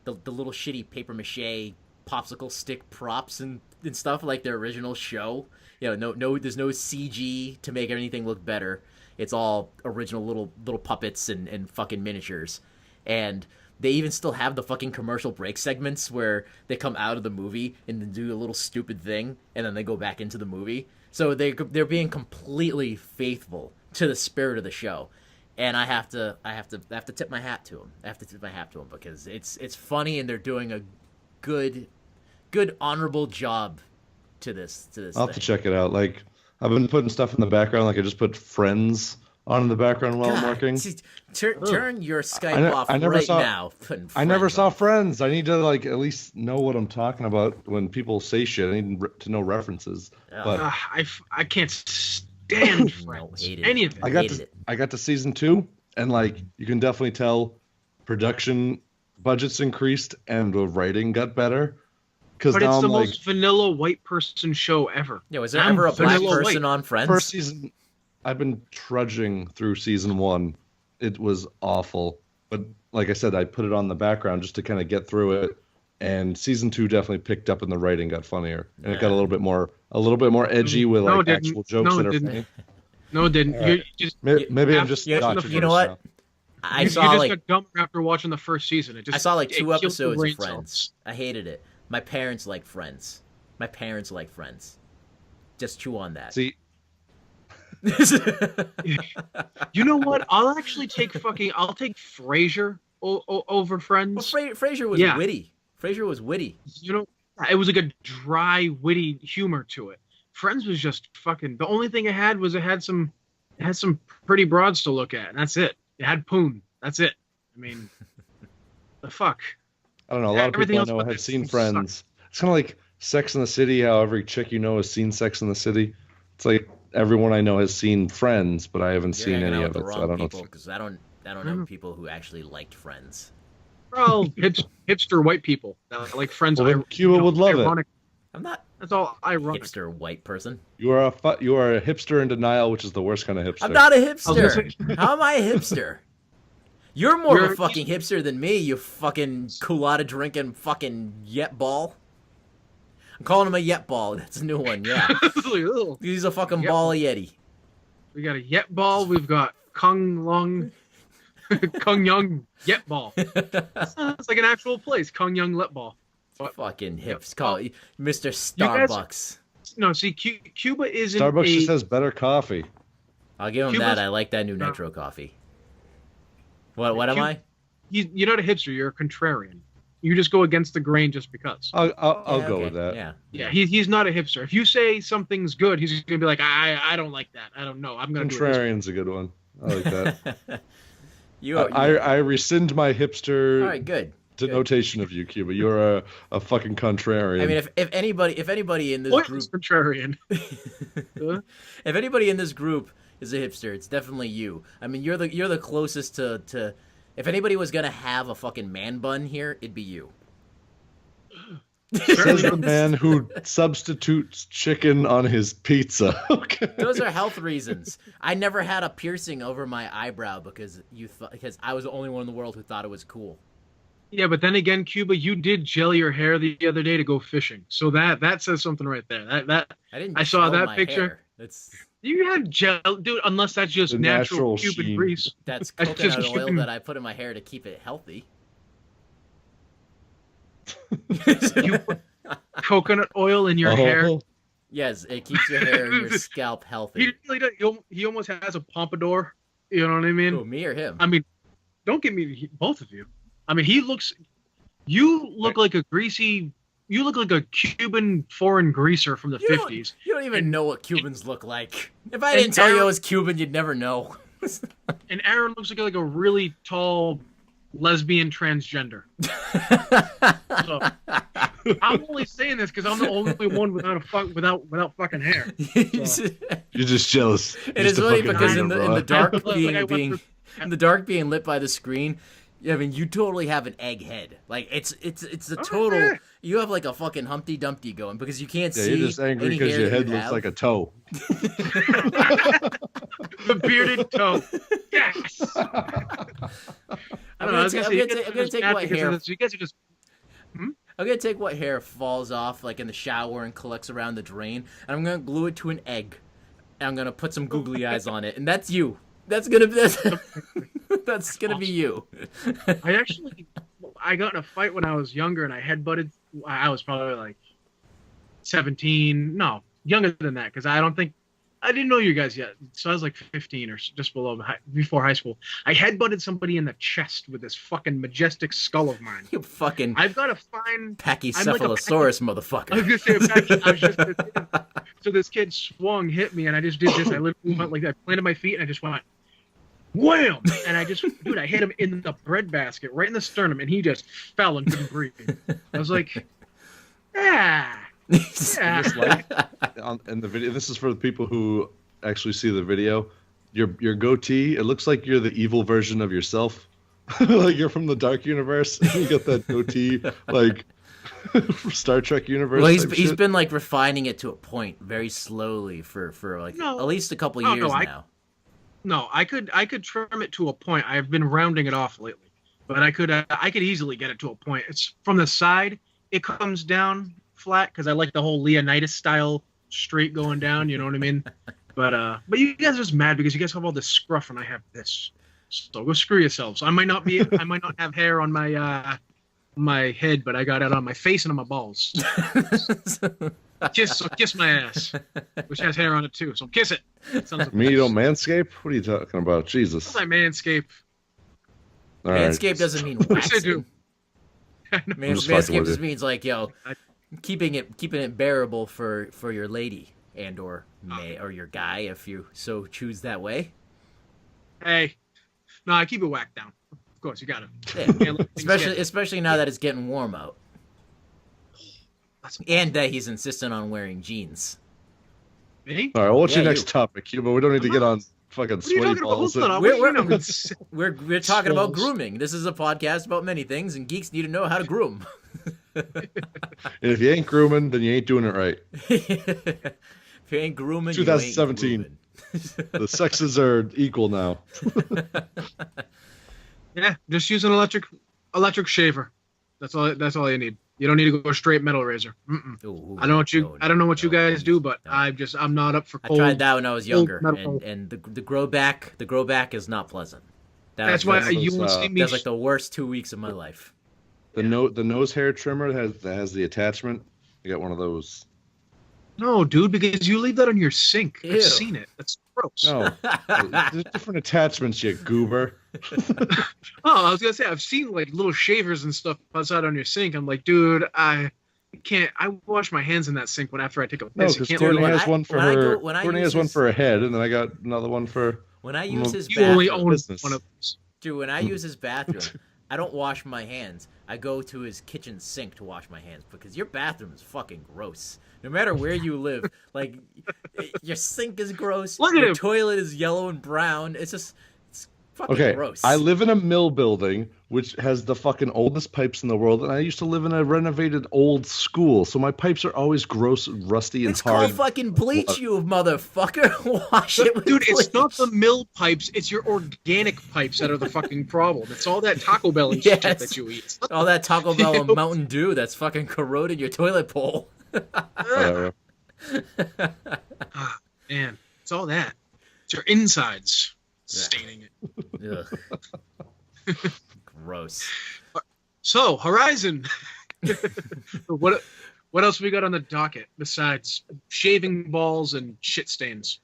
the little shitty paper mache popsicle stick props and stuff like their original show. No, there's no CG to make anything look better. It's all original little puppets and fucking miniatures. And they even still have the fucking commercial break segments where they come out of the movie and then do a little stupid thing and then they go back into the movie. So they're being completely faithful to the spirit of the show. And I have to tip my hat to them. I have to tip my hat to them because it's funny and they're doing a good honorable job to this I'll have to check it out. Like, I've been putting stuff in the background. Like, I just put Friends on in the background while I'm working. Turn your Skype off right now. I never saw Friends. I need to at least know what I'm talking about when people say shit. I need to know references. But I can't stand Friends. Any of it. I got to season 2, and you can definitely tell production budgets increased and the writing got better. But it's the most vanilla white person show ever. Yeah, was there ever a black person on Friends? First season, I've been trudging through season 1. It was awful. But like I said, I put it on the background just to kind of get through it. And season 2 definitely picked up and the writing got funnier. And it got a little bit more edgy with actual jokes that are funny. No, it didn't. Maybe I'm just you know what? You just got dumber after watching the first season. I saw 2 episodes of Friends. I hated it. My parents like Friends. Just chew on that. See, you know what? I'll take Frasier over Friends. Well, Frasier was witty. Frasier was witty. It was like a dry, witty humor to it. Friends was just fucking. The only thing it had was it had some pretty broads to look at, and that's it. It had Poon. That's it. I mean, the fuck. I don't know. A lot of people I know have seen Friends. It's kind of like Sex in the City, how every chick you know has seen Sex in the City. It's like everyone I know has seen Friends, but I haven't seen any of it. So I don't know. Because I don't know people who actually liked Friends. Well, hipster white people that like Friends. Well, Cuba would love it. I'm not. That's all ironic. Hipster white person. You are a hipster in denial, which is the worst kind of hipster. I'm not a hipster. How am I a hipster? You're more of a fucking hipster than me, you fucking culotta drinking fucking yet ball. I'm calling him a yet ball. That's a new one, yeah. He's a fucking ball of Yeti. We got a yet ball. We've got Kung Young Yet Ball. It's like an actual place, Kung Young Let Ball. Fucking hips. Call it Mr. Starbucks. Cuba isn't. Starbucks just has better coffee. I'll give him that. I like that new Nitro coffee. What am I? You're not a hipster. You're a contrarian. You just go against the grain just because. I'll go with that. Yeah. He's not a hipster. If you say something's good, he's gonna be like, I don't like that. I don't know. I'm gonna. Contrarian's a good one. I like that. I rescind my hipster. All right, good. denotation of you, Cuba. You're a fucking contrarian. I mean, if anybody in this What group, is contrarian? if anybody in this group is a hipster, it's definitely you. I mean, you're the closest to. If anybody was gonna have a fucking man bun here, it'd be you. Says the man who substitutes chicken on his pizza. Okay. Those are health reasons. I never had a piercing over my eyebrow because because I was the only one in the world who thought it was cool. Yeah, but then again, Cuba, you did gel your hair the other day to go fishing, so that says something right there. I didn't. I saw gel that my picture. hair. That's You had gel, dude. Unless that's just The natural natural Cuban sheen. grease. that's That's coconut just oil Cuban- that I put in my hair to keep it healthy. You put coconut oil in your Oh, hair. Yes, it keeps your hair and your scalp He healthy. really does. He almost has a pompadour. You know what I mean? Who, me or him? I mean, don't get me both of you. I mean, you look like a greasy. You look like a Cuban foreign greaser from the You don't- 50s. You don't even know what Cubans look like. If I and didn't tell you I Aaron- was Cuban, you'd never know. And Aaron looks like a really tall lesbian transgender. So, I'm only saying this because I'm the only one without fucking hair. you're just jealous. It Just is a funny fucking because hater, in the bro. dark Like I went being through- in the dark being lit by the screen, I mean, you totally have an egg head. Like it's the total. yeah. You have like a fucking Humpty Dumpty going because you can't Yeah, see. you're just angry any because hair your that head you looks have. like a toe. The bearded toe. Yes. I don't know. I was gonna say, I'm gonna take what hair. You guys are just. I'm gonna take what hair falls off like in the shower and collects around the drain, and I'm gonna glue it to an egg, and I'm gonna put some googly eyes on it, and that's you. That's gonna be you. I got in a fight when I was younger, and I headbutted. I was probably like 17. No, younger than that, because I didn't know you guys yet. So I was like 15 or just before high school. I headbutted somebody in the chest with this fucking majestic skull of mine. You fucking I've got to find. Pachycephalosaurus I motherfucker. was gonna say, so this kid swung, hit me, and I just did this. I literally went like that, planted my feet, and I just went, wham! And I hit him in the breadbasket, right in the sternum, and he just fell and couldn't breathe. I was like, yeah. Just like in the video, this is for the people who actually see the video. Your goatee, it looks like you're the evil version of yourself. Like you're from the Dark Universe. You got that goatee, like Star Trek universe. Well, type he's shit. been like refining it to a point very slowly for like No. at least a couple Oh, years no, now. No, I could trim it to a point. I've been rounding it off lately, but I could easily get it to a point. It's from the side. It comes down flat because I like the whole Leonidas style straight going down. You know what I mean? But you guys are just mad because you guys have all this scruff and I have this. So go screw yourselves. I might not have hair on my head, but I got it on my face and on my balls. Kiss my ass, which has hair on it too. So kiss it. Me, you don't manscape? What are you talking about? Jesus. I manscape. All right. Manscaped doesn't mean Yes, I do. waxing. just fucking Manscaped with just you. means like keeping it bearable for your lady and or your guy if you so choose that way. Hey, no, I keep it whacked down. Of course, you got it. Yeah. Especially now that it's getting warm out. And that he's insistent on wearing jeans. Me? All right, what's Yeah, your next you. topic, Cuba? We don't need to get on fucking What are you sweaty talking about? balls. Hold on. We're- What do you know? We're talking about Balls. grooming. This is a podcast about many things, and geeks need to know how to groom. And if you ain't grooming, then you ain't doing it right. If you ain't grooming, 2017. You ain't grooming. The sexes are equal now. Yeah, just use an electric shaver. That's all you need. You don't need to go straight metal razor. Mm-mm. Ooh, I don't know what you guys do, but no. I'm not up for I cold. tried that when I was younger, metal. and the grow back is not pleasant. That's why that's you those, won't see me. That's like the worst 2 weeks of my life. The nose hair trimmer that has the attachment. I got one of those. No, dude, because you leave that on your sink. Ew. I've seen it. That's gross. No, there's different attachments, you goober. Oh, I was gonna say I've seen like little shavers and stuff outside on your sink. I'm like, dude, I can't. I wash my hands in that sink after I take a No, piss. You because can't Courtney leave it- has one for when I her. go- when I Courtney use has one his- for a head, and then I got another one for. When I use his You only bathroom, own business. one of those. dude, when I use his bathroom, I don't wash my hands. I go to his kitchen sink to wash my hands because your bathroom is fucking gross. No matter where you live, like your sink is gross. Look at Your him. toilet is yellow and brown. It's fucking Okay, I gross. live in a mill building which has the fucking oldest pipes in the world, and I used to live in a renovated old school, so my pipes are always gross, rusty, and It's hard. called fucking bleach, you motherfucker. Wash it with Dude, bleach. it's not the mill pipes, it's your organic pipes that are the fucking problem. It's all that Taco Bell and shit Yes. that you eat. All that Taco Bell and Mountain Dew that's fucking corroded your toilet bowl. Whatever. Ah, man, it's all that. It's your insides staining it. Ugh. Gross. So, Horizon. what else we got on the docket besides shaving balls and shit stains?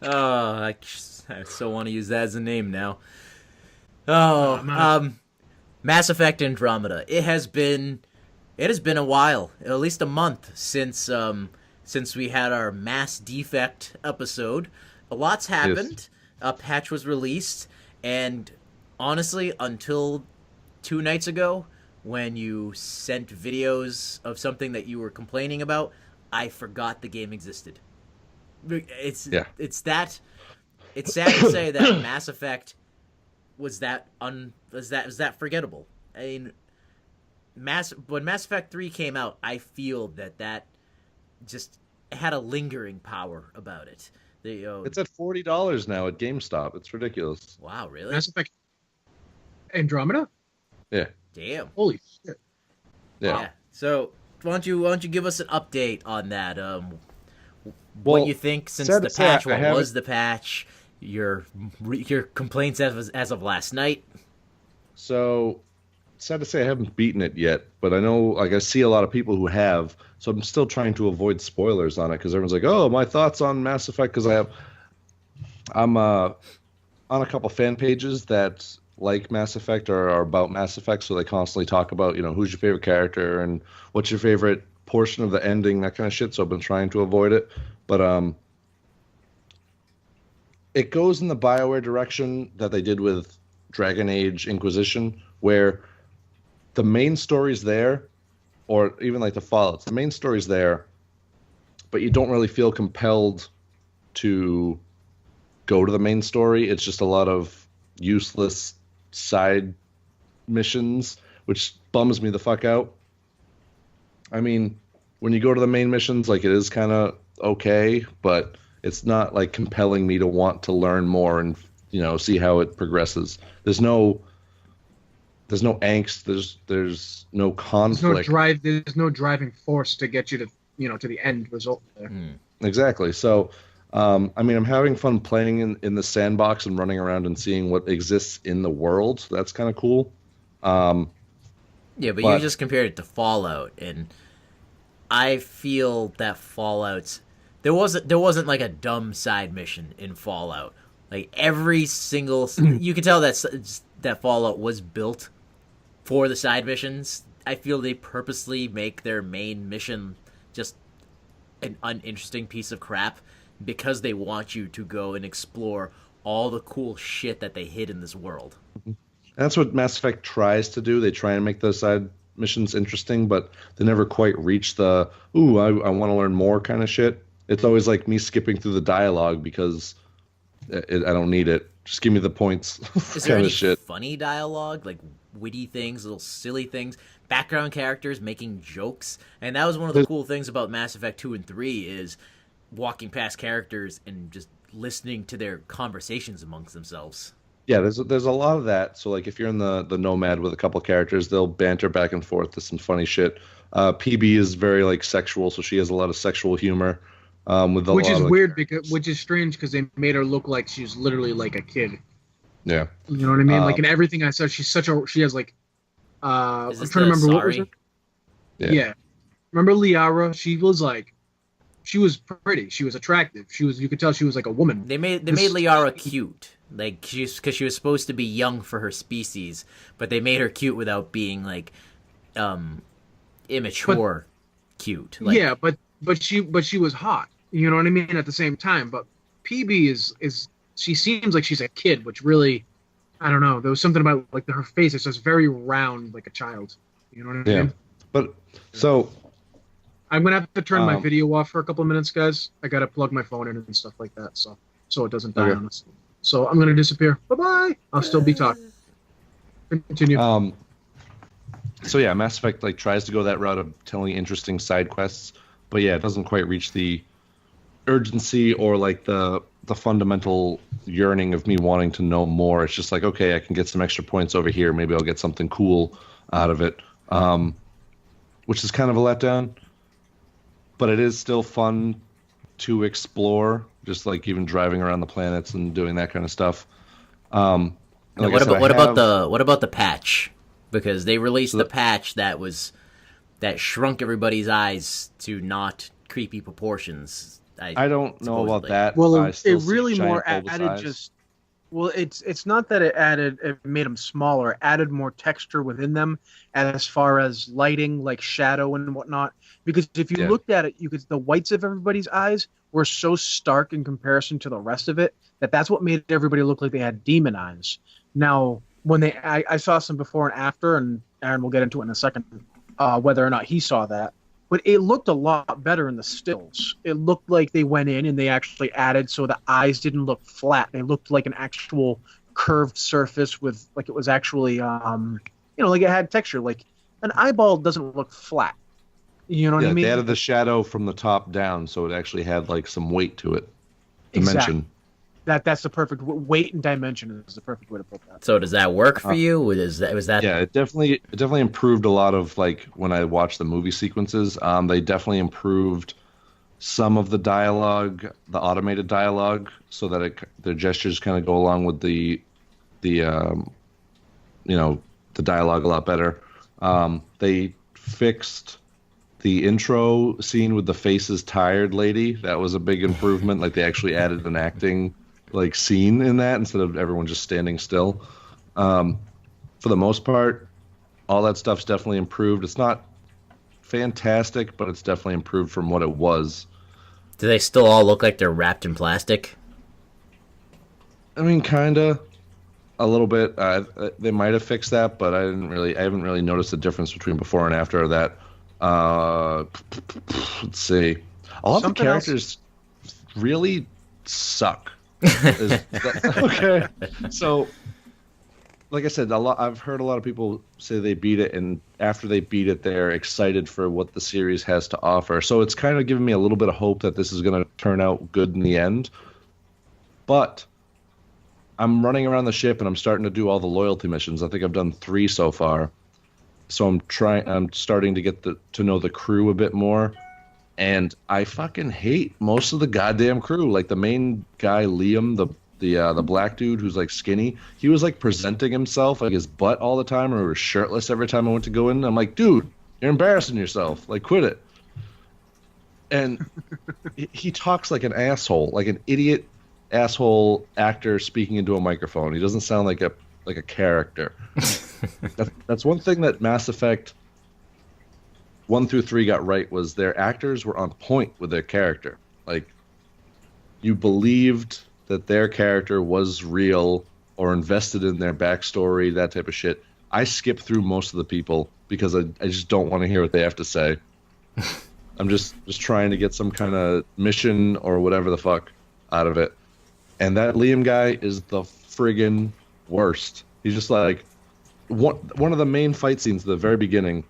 Oh, I so want to use that as a name now. Oh, Mass Effect Andromeda. It has been a while, at least a month since we had our Mass Defect episode. A lot's happened. Yes. A patch was released, and honestly, until 2 nights ago, when you sent videos of something that you were complaining about, I forgot the game existed. It's Yeah. it's sad to say that Mass Effect was that forgettable. I mean, when Mass Effect 3 came out, I feel that just had a lingering power about it. It's at $40 now at GameStop. It's ridiculous. Wow, really? Mass Effect Andromeda? Yeah. Damn. Holy shit. Yeah. Yeah. So why don't you give us an update on that? Well, What you think since sad the to say, patch? I What haven't- was the patch? Your complaints as of last night. So, sad to say I haven't beaten it yet, but I know, like, I see a lot of people who have, so I'm still trying to avoid spoilers on it because everyone's like, "Oh, my thoughts on Mass Effect," because I'm on a couple fan pages that like Mass Effect or are about Mass Effect, so they constantly talk about, who's your favorite character and what's your favorite portion of the ending, that kind of shit. So I've been trying to avoid it, but it goes in the BioWare direction that they did with Dragon Age Inquisition, where the main story's there, or even like the Fallout, the main story's there, but you don't really feel compelled to go to the main story. It's just a lot of useless side missions, which bums me the fuck out. I mean, when you go to the main missions, like, it is kind of okay, but it's not like compelling me to want to learn more and see how it progresses. There's no angst. There's no conflict. There's no driving force to get you to to the end result there. Exactly. So, I mean, I'm having fun playing in the sandbox and running around and seeing what exists in the world. So that's kind of cool. Yeah, but you just compared it to Fallout, and I feel that Fallout's there wasn't like a dumb side mission in Fallout. Like every single, you can tell that Fallout was built for the side missions. I feel they purposely make their main mission just an uninteresting piece of crap because they want you to go and explore all the cool shit that they hid in this world. That's what Mass Effect tries to do. They try and make those side missions interesting, but they never quite reach the, I want to learn more kind of shit. It's always like me skipping through the dialogue because I don't need it. Just give me the points. Is there kind any of shit. funny dialogue, like witty things, little silly things, background characters making jokes? And that was one of the cool things about Mass Effect 2 and 3 is walking past characters and just listening to their conversations amongst themselves. Yeah, there's a lot of that. So, like, if you're in the Nomad with a couple characters, they'll banter back and forth to some funny shit. PB is very, like, sexual, so she has a lot of sexual humor. Which is weird which is strange because they made her look like she's literally like a kid. Yeah. You know what I mean? Like in everything I saw, she has like I'm trying to remember what was it? Yeah. Remember Liara? She was pretty. She was attractive. You could tell she was like a woman. They made Liara cute. Like because she was supposed to be young for her species, but they made her cute without being like immature cute. Like, yeah, but she was hot. You know what I mean? At the same time, but PB is she seems like she's a kid, which really, I don't know. There was something about like her face. It's just very round, like a child. You know what I Yeah. mean? But so I'm gonna have to turn my video off for a couple of minutes, guys. I gotta plug my phone in and stuff like that, so it doesn't die on us. So I'm gonna disappear. Bye bye. I'll still be talking. Continue. So yeah, Mass Effect like tries to go that route of telling interesting side quests, but yeah, it doesn't quite reach the urgency or like the fundamental yearning of me wanting to know more. It's just like, okay, I can get some extra points over here. Maybe I'll get something cool out of it, which is kind of a letdown. But it is still fun to explore, just like even driving around the planets and doing that kind of stuff. Now, Like what I said, about the patch? Because they released the patch that shrunk everybody's eyes to not creepy proportions. I don't know about supposedly. that. Well, I still it see really giant more bulbous added eyes. just. Well, it's not that it made them smaller. It added more texture within them, as far as lighting, like shadow and whatnot. Because if you looked at it, you could the whites of everybody's eyes were so stark in comparison to the rest of it that's what made everybody look like they had demon eyes. Now, when I saw some before and after, and Aaron will get into it in a second, whether or not he saw that. But it looked a lot better in the stills. It looked like they went in and they actually added so the eyes didn't look flat. They looked like an actual curved surface with like it was actually like it had texture. Like an eyeball doesn't look flat. You know what I mean? They added the shadow from the top down, so it actually had like some weight to it. Dimension. Exactly. That's the perfect weight and dimension is the perfect way to put that. So does that work for you? Was that? Yeah, it definitely improved a lot of like when I watched the movie sequences. They definitely improved some of the dialogue, the automated dialogue, so that the gestures kind of go along with the dialogue a lot better. They fixed the intro scene with the faces tired lady. That was a big improvement. Like they actually added an acting like scene in that instead of everyone just standing still. For the most part, all that stuff's definitely improved. It's not fantastic, but it's definitely improved from what it was. Do they still all look like they're wrapped in plastic? I mean, kinda, a little bit. They might have fixed that, but I haven't really noticed the difference between before and after that. Let's see. A lot of the characters really suck. Okay, so like I said, I've heard a lot of people say they beat it, and after they beat it, they're excited for what the series has to offer. So it's kind of giving me a little bit of hope that this is going to turn out good in the end. But I'm running around the ship, and I'm starting to do all the loyalty missions. I think I've done 3 so far. So I'm starting to get to know the crew a bit more. And I fucking hate most of the goddamn crew. Like the main guy, Liam, the black dude who's like skinny, he was like presenting himself like his butt all the time, or he was shirtless every time I went to go in. I'm like, dude, you're embarrassing yourself. Like, quit it. And he talks like an asshole, like an idiot asshole actor speaking into a microphone. He doesn't sound like a character. That's one thing that Mass Effect 1 through 3 got right, was their actors were on point with their character. Like, you believed that their character was real or invested in their backstory, that type of shit. I skip through most of the people because I just don't want to hear what they have to say. I'm just trying to get some kind of mission or whatever the fuck out of it. And that Liam guy is the friggin' worst. He's just like one of the main fight scenes at the very beginning.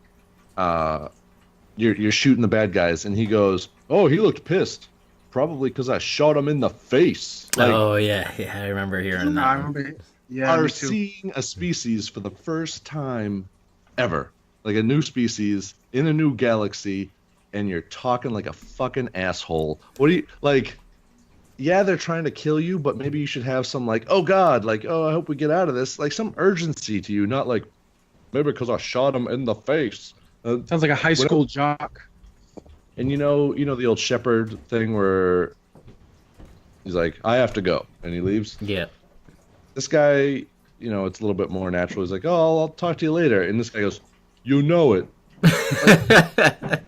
You're shooting the bad guys, and he goes, "Oh, he looked pissed, probably because I shot him in the face." Like, oh yeah, I remember hearing that. I remember. Yeah, are me too. seeing a species for the first time ever, like a new species in a new galaxy, and you're talking like a fucking asshole. What do you like? Yeah, they're trying to kill you, but maybe you should have some like, oh God, like, oh, I hope we get out of this, like some urgency to you, not like maybe because I shot him in the face. Sounds like a high school jock. And you know the old Shepherd thing where he's like, I have to go, and he leaves. Yeah. This guy, it's a little bit more natural. He's like, oh, I'll talk to you later. And this guy goes, you know it. Like,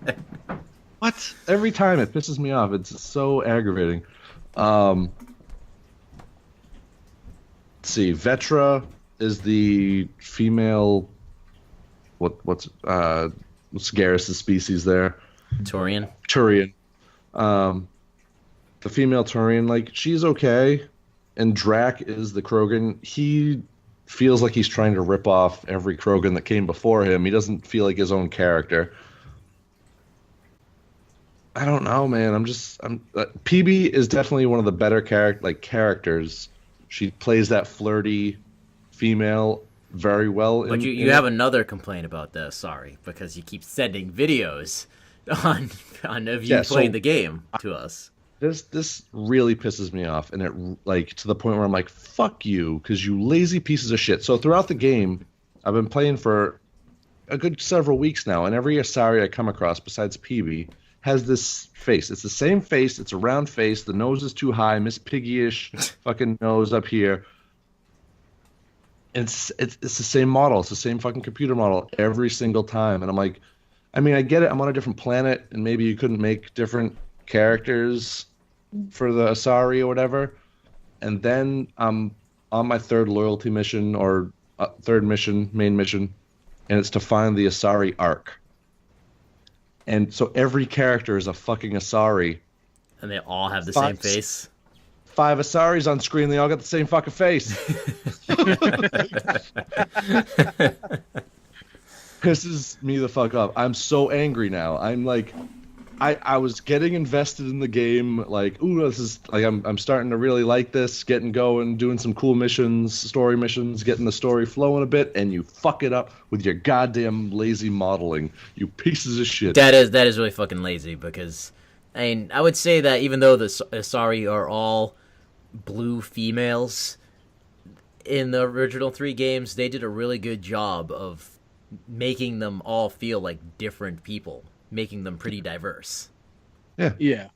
what? Every time it pisses me off. It's so aggravating. see, Vetra is the female. What's Garrus's species there? Torian. Turian. Um, the female Turian, like she's okay, and Drac is the Krogan. He feels like he's trying to rip off every Krogan that came before him. He doesn't feel like his own character. I don't know, man. PB is definitely one of the better characters. She plays that flirty female very well. But you have another complaint about the Asari because you keep sending videos on of you playing the game to us. This really pisses me off, and it like to the point where I'm like, fuck you, because you lazy pieces of shit. So throughout the game, I've been playing for a good several weeks now, and every Asari I come across, besides PB, has this face. It's the same face. It's a round face. The nose is too high, Miss Piggy-ish fucking nose up here. It's the same model. It's the same fucking computer model every single time. And I'm like, I mean, I get it. I'm on a different planet, and maybe you couldn't make different characters for the Asari or whatever. And then I'm on my third loyalty mission or third mission, main mission, and it's to find the Asari Ark. And so every character is a fucking Asari. And they all have the same face. 5 Asaris on screen. They all got the same fucking face. Pisses me the fuck off. I'm so angry now. I'm like, I was getting invested in the game. Like, ooh, this is like I'm starting to really like this. Getting going, doing some cool missions, story missions, getting the story flowing a bit, and you fuck it up with your goddamn lazy modeling. You pieces of shit. That is really fucking lazy because, I mean, I would say that even though the Asari are all blue females in the original 3 games, they did a really good job of making them all feel like different people, making them pretty diverse. Yeah.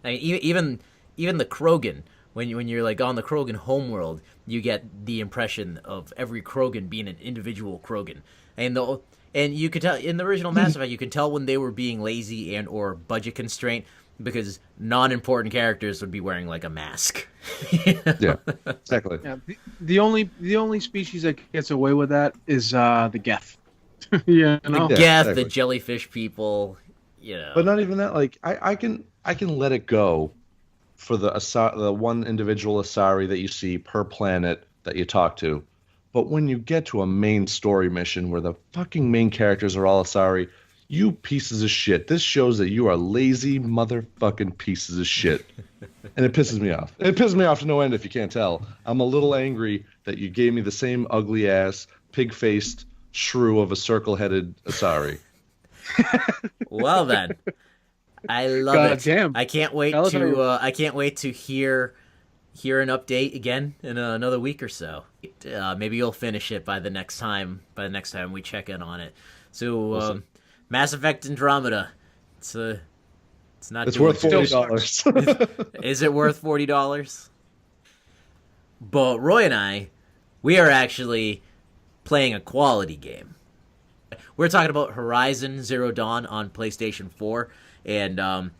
I mean, even the Krogan, when you're like on the Krogan homeworld, you get the impression of every Krogan being an individual Krogan, and you could tell in the original Mass Effect, you could tell when they were being lazy and or budget constraint because non-important characters would be wearing like a mask. Yeah, exactly. Yeah, the only species that gets away with that is the Geth. Yeah, The Geth, exactly. the jellyfish people, you know. But not even that. Like I can let it go for the one individual Asari that you see per planet that you talk to. But when you get to a main story mission where the fucking main characters are all Asari, you pieces of shit. This shows that you are lazy motherfucking pieces of shit. And it pisses me off. It pisses me off to no end if you can't tell. I'm a little angry that you gave me the same ugly ass, pig-faced shrew of a circle-headed Asari. Well then, I love God it. damn. I can't wait to hear an update again in another week or so. Maybe you'll finish it by the next time we check in on it. So Mass Effect Andromeda, it's not. It's doing worth $40. Is it worth $40? But Roy and I, we are actually playing a quality game. We're talking about Horizon Zero Dawn on PlayStation 4, and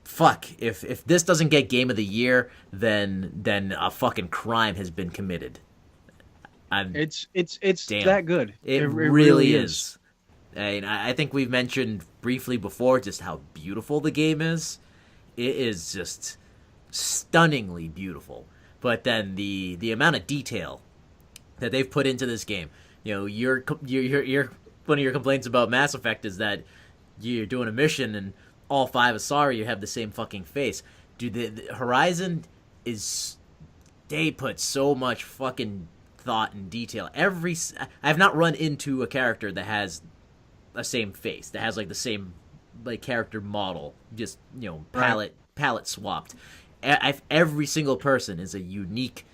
fuck, if this doesn't get Game of the Year, then a fucking crime has been committed. It's Damn. that good. It really is. And I think we've mentioned briefly before just how beautiful the game is. It is just stunningly beautiful. But then the amount of detail that they've put into this game, you know, your one of your complaints about Mass Effect is that you're doing a mission and all 5 Asari you have the same fucking face. Dude, the Horizon they put so much fucking thought and detail. I've not run into a character that has a same face, that has like the same like character model, just, you know, palette swapped. Every single person is a unique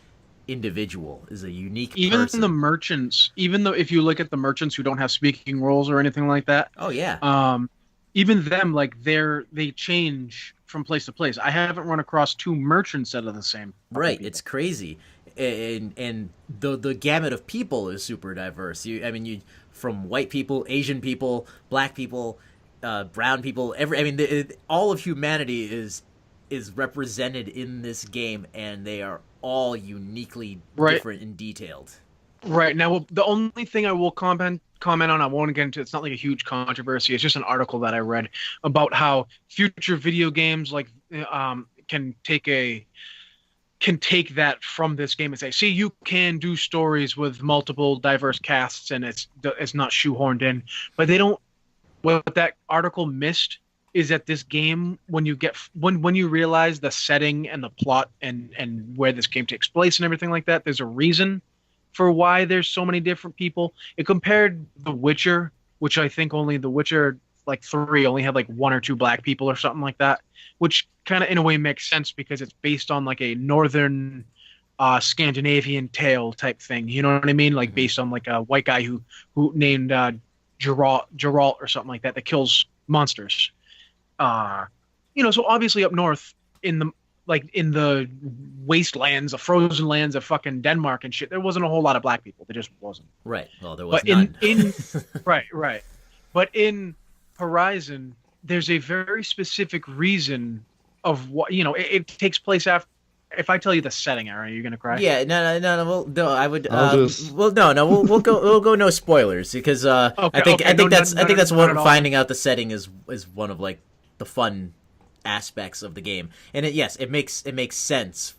individual, is a unique even person. the merchants, even though if you look at the merchants who don't have speaking roles or anything like that, oh yeah, even them, like they change from place to place. I haven't run across 2 merchants that are the same. right, people. it's crazy. And the gamut of people is super diverse. You from white people, Asian people, black people, brown people, all of humanity is represented in this game, and they are all uniquely Right. different and detailed. Right. Now, well, the only thing I will comment on, I won't get into, it's not like a huge controversy. It's just an article that I read about how future video games like can take that from this game and say, see, you can do stories with multiple diverse casts and it's not shoehorned in. But they don't. What that article missed is that this game, when you realize the setting and the plot and where this game takes place and everything like that, there's a reason for why there's so many different people. It compared The Witcher, which I think only The Witcher like 3 only had like 1 or 2 black people or something like that, which kind of in a way makes sense because it's based on like a northern Scandinavian tale type thing. You know what I mean? Like based on like a white guy who named Geralt or something like that kills monsters. So obviously up north in the wastelands, the frozen lands of fucking Denmark and shit, there wasn't a whole lot of black people. There just wasn't. Right. Well, there was But none. right. But in Horizon, there's a very specific reason of what it takes place after. If I tell you the setting, Aaron, are you gonna cry? Yeah, no. Well, no, I would. I'll just- Well, no. We'll go no spoilers because I think that's one finding out the setting is one of like the fun aspects of the game, and it makes sense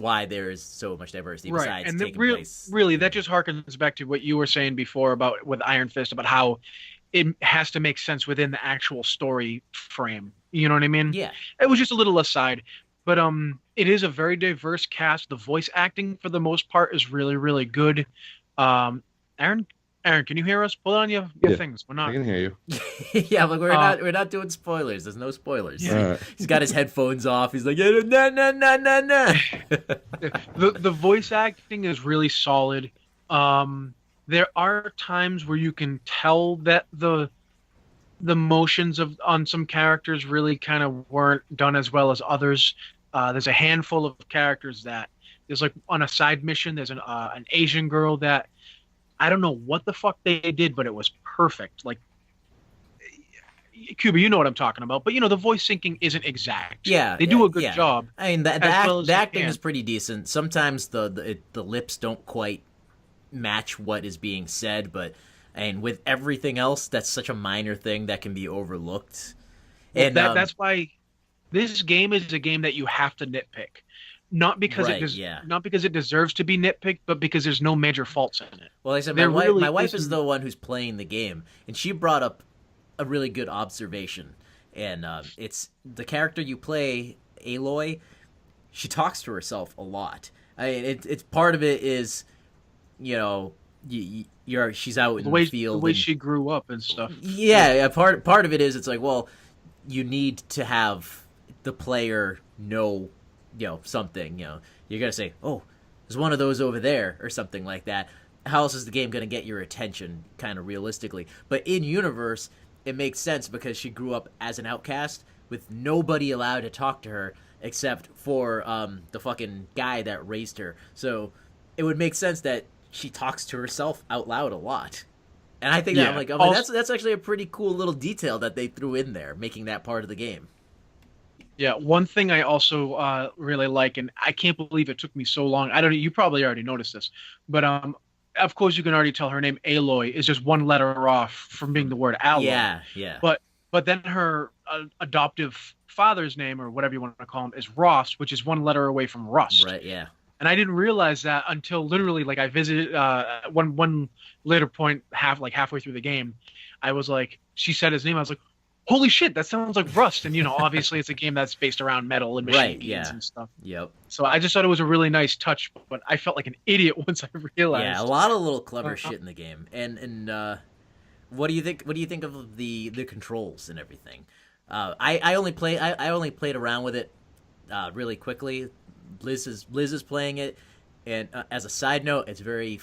why there is so much diversity Right, besides and taking place. really, that just harkens back to what you were saying before about with Iron Fist about how it has to make sense within the actual story frame. You know what I mean? Yeah. It was just a little aside, but it is a very diverse cast. The voice acting for the most part is really, really good. Aaron, can you hear us? Pull on your Yeah, things. We're I not. can hear you. Yeah, but we're not doing spoilers. There's no spoilers. Yeah. All right. He's got his headphones off. He's like, nah. The voice acting is really solid. There are times where you can tell that the motions on some characters really kind of weren't done as well as others. There's a handful of characters that there's like on a side mission. There's an Asian girl that I don't know what the fuck they did, but it was perfect. Like Cuba, you know what I'm talking about. But the voice syncing isn't exact. Yeah, they do a good job. I mean, the well as acting you is pretty decent. Sometimes the lips don't quite match what is being said, and with everything else, that's such a minor thing that can be overlooked. And that's why this game is a game that you have to nitpick. Not because not because it deserves to be nitpicked, but because there's no major faults in it. Well, like I said, my wife is the one who's playing the game, and she brought up a really good observation. And it's the character you play, Aloy. She talks to herself a lot. I mean, it's part of it is, she's out in the field. The way she grew up and stuff. Yeah, part of it is it's like, well, you need to have the player know something. You're gonna say, oh, there's one of those over there or something like that. How else is the game gonna get your attention, kind of realistically? But in universe, it makes sense because she grew up as an outcast with nobody allowed to talk to her except for the fucking guy that raised her. So it would make sense that she talks to herself out loud a lot. And I think that I'm like, that's actually a pretty cool little detail that they threw in there, making that part of the game. Yeah, one thing I also really like, and I can't believe it took me so long. I don't. You probably already noticed this, but of course you can already tell her name Aloy is just one letter off from being the word alloy. Yeah. But then her adoptive father's name, or whatever you want to call him, is Ross, which is one letter away from rust. Right. Yeah. And I didn't realize that until literally, like, I visited one later point, halfway through the game. I was like, she said his name. I was like, holy shit, that sounds like Rust. And, obviously it's a game that's based around metal and machines and stuff. Yep. So I just thought it was a really nice touch, but I felt like an idiot once I realized. Yeah, a lot of little clever shit in the game. And what do you think? What do you think of the controls and everything? I only played around with it really quickly. Liz is playing it, and as a side note, it's very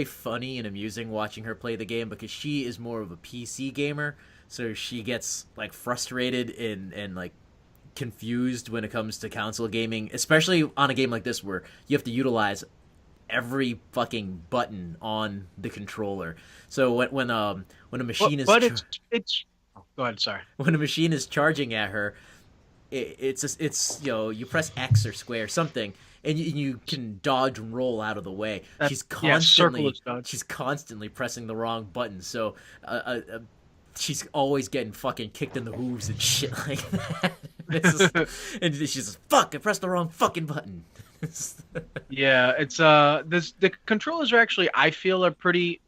funny and amusing watching her play the game because she is more of a PC gamer, so she gets like frustrated and like confused when it comes to console gaming, especially on a game like this where you have to utilize every fucking button on the controller. So when a machine go ahead, sorry. when a machine is charging at her, it's you press X or square something, and you can dodge and roll out of the way. Yeah, circle is dodge. She's constantly pressing the wrong button, so she's always getting fucking kicked in the hooves and shit like that. And she's just, fuck, I pressed the wrong fucking button. Yeah, it's the controllers are actually, I feel, are pretty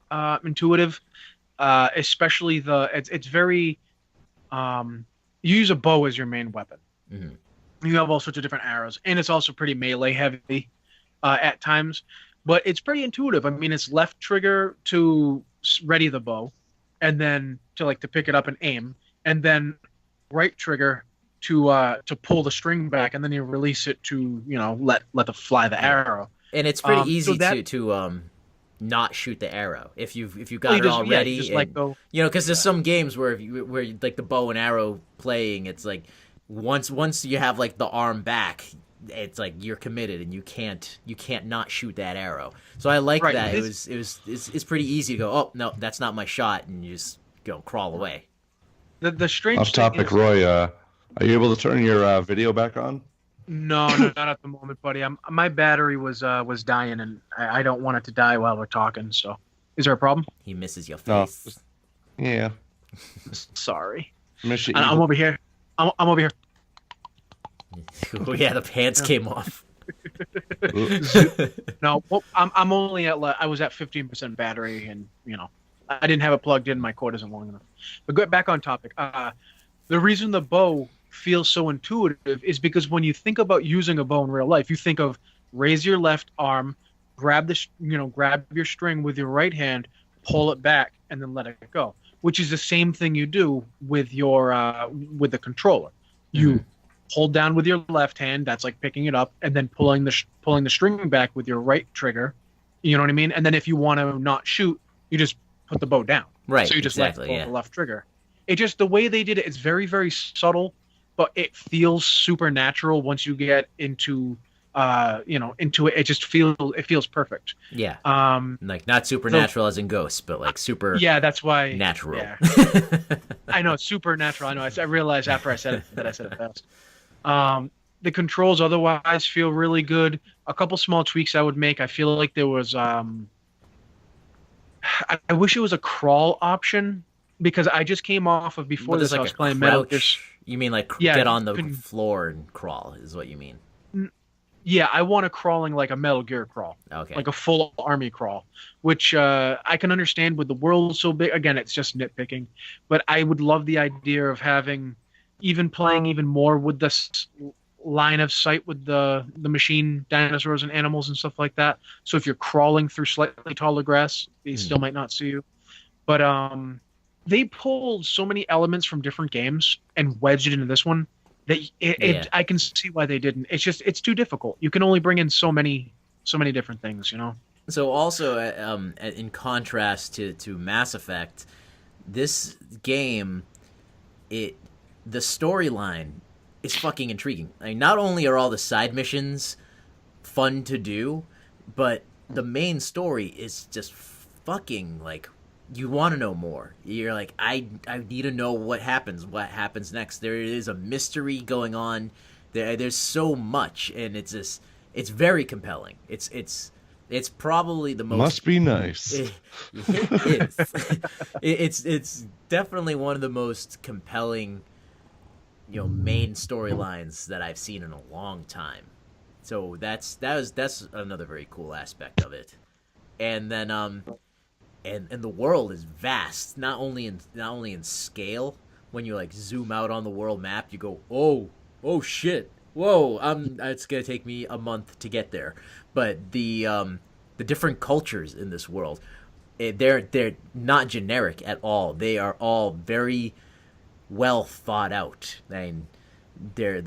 intuitive. Especially it's very you use a bow as your main weapon. Mm-hmm. You have all sorts of different arrows, and it's also pretty melee heavy at times, but it's pretty intuitive. I mean, it's left trigger to ready the bow, and then to pick it up and aim, and then right trigger to pull the string back, and then you release it to fly the arrow. And it's pretty easy to not shoot the arrow if you've got it all ready. Just let go. Because there's some games where like the bow and arrow playing, it's like once you have like the arm back, it's like you're committed and you can't not shoot that arrow. So I like that. It's pretty easy to go, oh no, that's not my shot, and you just crawl away. The strange off topic, Roy. Are you able to turn your video back on? No, not at the moment, buddy. My battery was dying, and I don't want it to die while we're talking. So, is there a problem? He misses your face. No. Yeah. Sorry. Miss you. I'm over here. I'm over here. Oh yeah, the pants came off. No, I'm only at I was at 15% battery, and I didn't have it plugged in. My cord isn't long enough. But go back on topic. The reason the bow feels so intuitive is because when you think about using a bow in real life, you think of raise your left arm, grab your string with your right hand, pull it back, and then let it go. Which is the same thing you do with your with the controller. You hold down with your left hand, that's like picking it up, and then pulling the string back with your right trigger. You know what I mean? And then if you want to not shoot, you just put the bow down. Right. So you just let go of the left trigger. It just, the way they did it, it's very, very subtle, but it feels supernatural once you get into into it. It feels perfect. Yeah. Like not supernatural as in ghosts, but like super. Yeah, that's why. Natural. Yeah. I know, it's supernatural. I know. I realized after I said it that I said it best. The controls otherwise feel really good. A couple small tweaks I would make. I feel like there was. I wish it was a crawl option, because I just came off of before this. Like I was playing Metal Gear. You mean like get on the floor and crawl is what you mean? Yeah, I want a crawling like a Metal Gear crawl. Okay. Like a full army crawl, which I can understand with the world so big. Again, it's just nitpicking, but I would love the idea of playing even more with this line of sight with the machine dinosaurs and animals and stuff like that. So if you're crawling through slightly taller grass, they still might not see you. But they pulled so many elements from different games and wedged it into this one that I can see why they didn't. It's too difficult. You can only bring in so many different things, So also, in contrast to Mass Effect, this game, the storyline is fucking intriguing. I mean, not only are all the side missions fun to do, but the main story is just fucking like, you want to know more. You're like, I need to know what happens next. There is a mystery going on. There's so much, and it's very compelling. It's probably the most. Must be nice. It is. It's definitely one of the most compelling, main storylines that I've seen in a long time. So that's another very cool aspect of it. And then and the world is vast, not only in scale. When you like zoom out on the world map, you go, oh shit, whoa, it's gonna take me a month to get there. But the different cultures in this world, they're not generic at all. They are all very well thought out. I mean, they're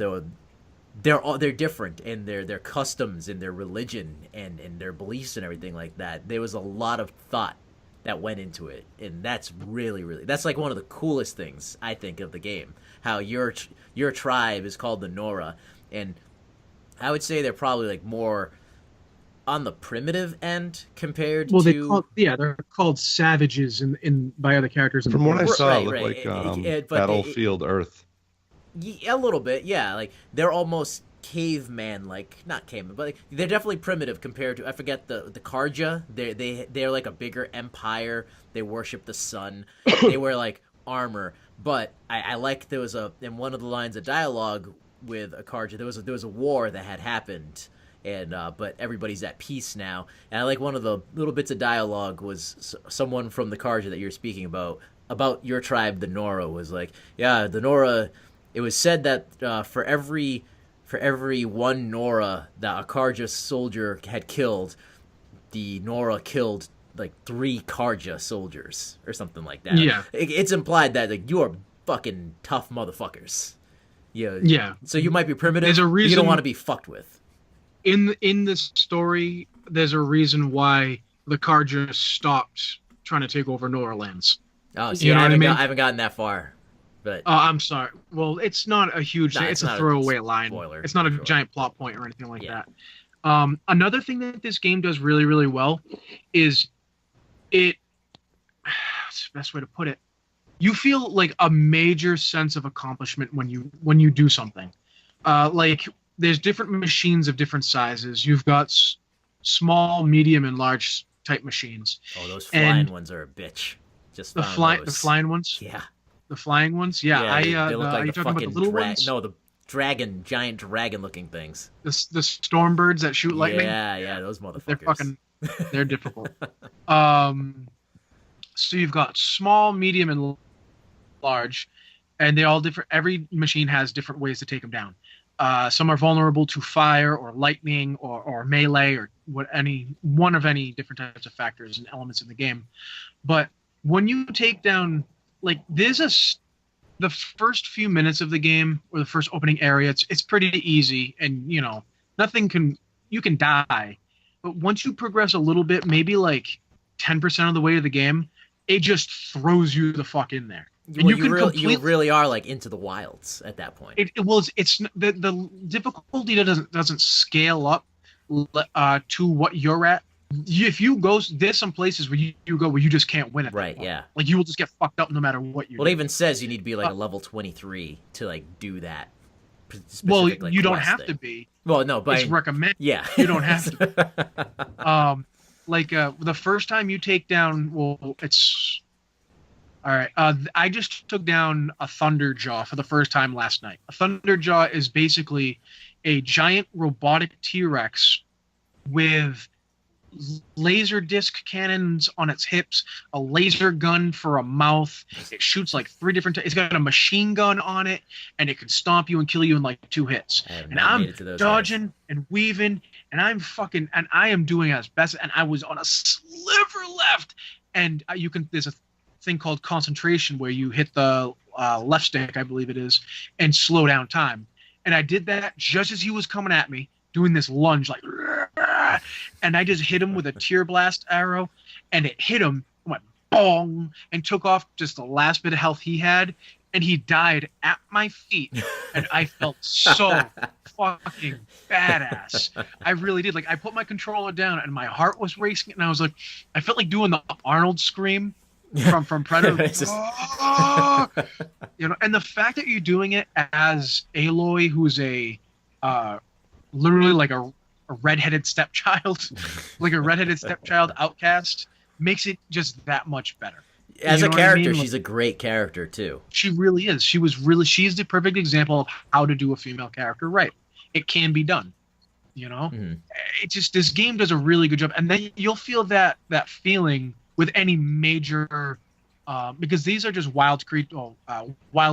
different in their customs and their religion and their beliefs and everything like that. There was a lot of thought that went into it, and that's really that's like one of the coolest things I think of the game. How your tribe is called the Nora, and I would say they're probably like more on the primitive end compared to. They're called savages in by other characters. From what I saw, it right. looked like Battlefield Earth. A little bit, yeah. Like they're almost caveman, like not caveman, but like, they're definitely primitive compared to, I forget, the Karja. They're like a bigger empire. They worship the sun. They wear like armor. But I like, there was a, in one of the lines of dialogue with a Karja, there was a war that had happened, and but everybody's at peace now. And I like one of the little bits of dialogue was someone from the Karja that you're speaking about your tribe, the Nora, was like, yeah, the Nora. It was said that for every one Nora that a Karja soldier had killed, the Nora killed like 3 Karja soldiers or something like that. Yeah. It's implied that like you are fucking tough motherfuckers. Yeah. Yeah. So you might be primitive. There's a but you reason don't want to be fucked with. in this story. There's a reason why the Karja stopped trying to take over Nora lands. Oh, see, You know what I mean? I haven't gotten that far. But I'm sorry. Well, it's not a huge thing. It's a not throwaway line. spoiler, It's not a sure. giant plot point or anything like that. Another thing that this game does really, really well is it. What's the best way to put it? You feel like a major sense of accomplishment when you do something. Like there's different machines of different sizes. You've got small, medium, and large type machines. Oh, those flying ones are a bitch. Just The flying ones. Yeah. The flying ones. Yeah. They look like are you the talking about fucking the little ones? No, the giant dragon-looking things. The storm birds that shoot lightning. Yeah, those motherfuckers. They're difficult. So you've got small, medium, and large, and they're all different. Every machine has different ways to take them down. Some are vulnerable to fire or lightning or melee or any different types of factors and elements in the game. But when you take down, like, the first few minutes of the game or the first opening area, it's pretty easy, and you can die. But once you progress a little bit, maybe like 10% of the way of the game, it just throws you the fuck in there. And Well, you really are like into the wilds at that point. It's the difficulty doesn't scale up to what you're at. If you go, there's some places where you go where you just can't win it. Right, yeah. Like you will just get fucked up no matter what you do. Well, it even says you need to be like a level 23 to like do that. Well, specific, like, you don't quest have thing. to be. Well, no, but It's recommended. yeah, You don't have to. The first time you take down, well, it's all right. I just took down a Thunderjaw for the first time last night. A Thunderjaw is basically a giant robotic T-Rex with laser disc cannons on its hips, a laser gun for a mouth. It shoots like 3 different. It's got a machine gun on it, and it can stomp you and kill you in like 2 hits. And I'm dodging and weaving, and I am doing as best. And I was on a sliver left, and there's a thing called concentration where you hit the left stick, I believe it is, and slow down time. And I did that just as he was coming at me, doing this lunge, like, and I just hit him with a tear blast arrow, and it hit him, went bong, and took off just the last bit of health he had, and he died at my feet, and I felt so fucking badass. I really did. Like, I put my controller down, and my heart was racing, and I was like, I felt like doing the Arnold scream from Predator. And the fact that you're doing it as Aloy, who's literally like a redheaded stepchild, like a redheaded stepchild outcast, makes it just that much better. As a character, she's a great character too. She really is. She's the perfect example of how to do a female character right. It can be done. Mm-hmm. This game does a really good job, and then you'll feel that feeling with any major, because these are just wild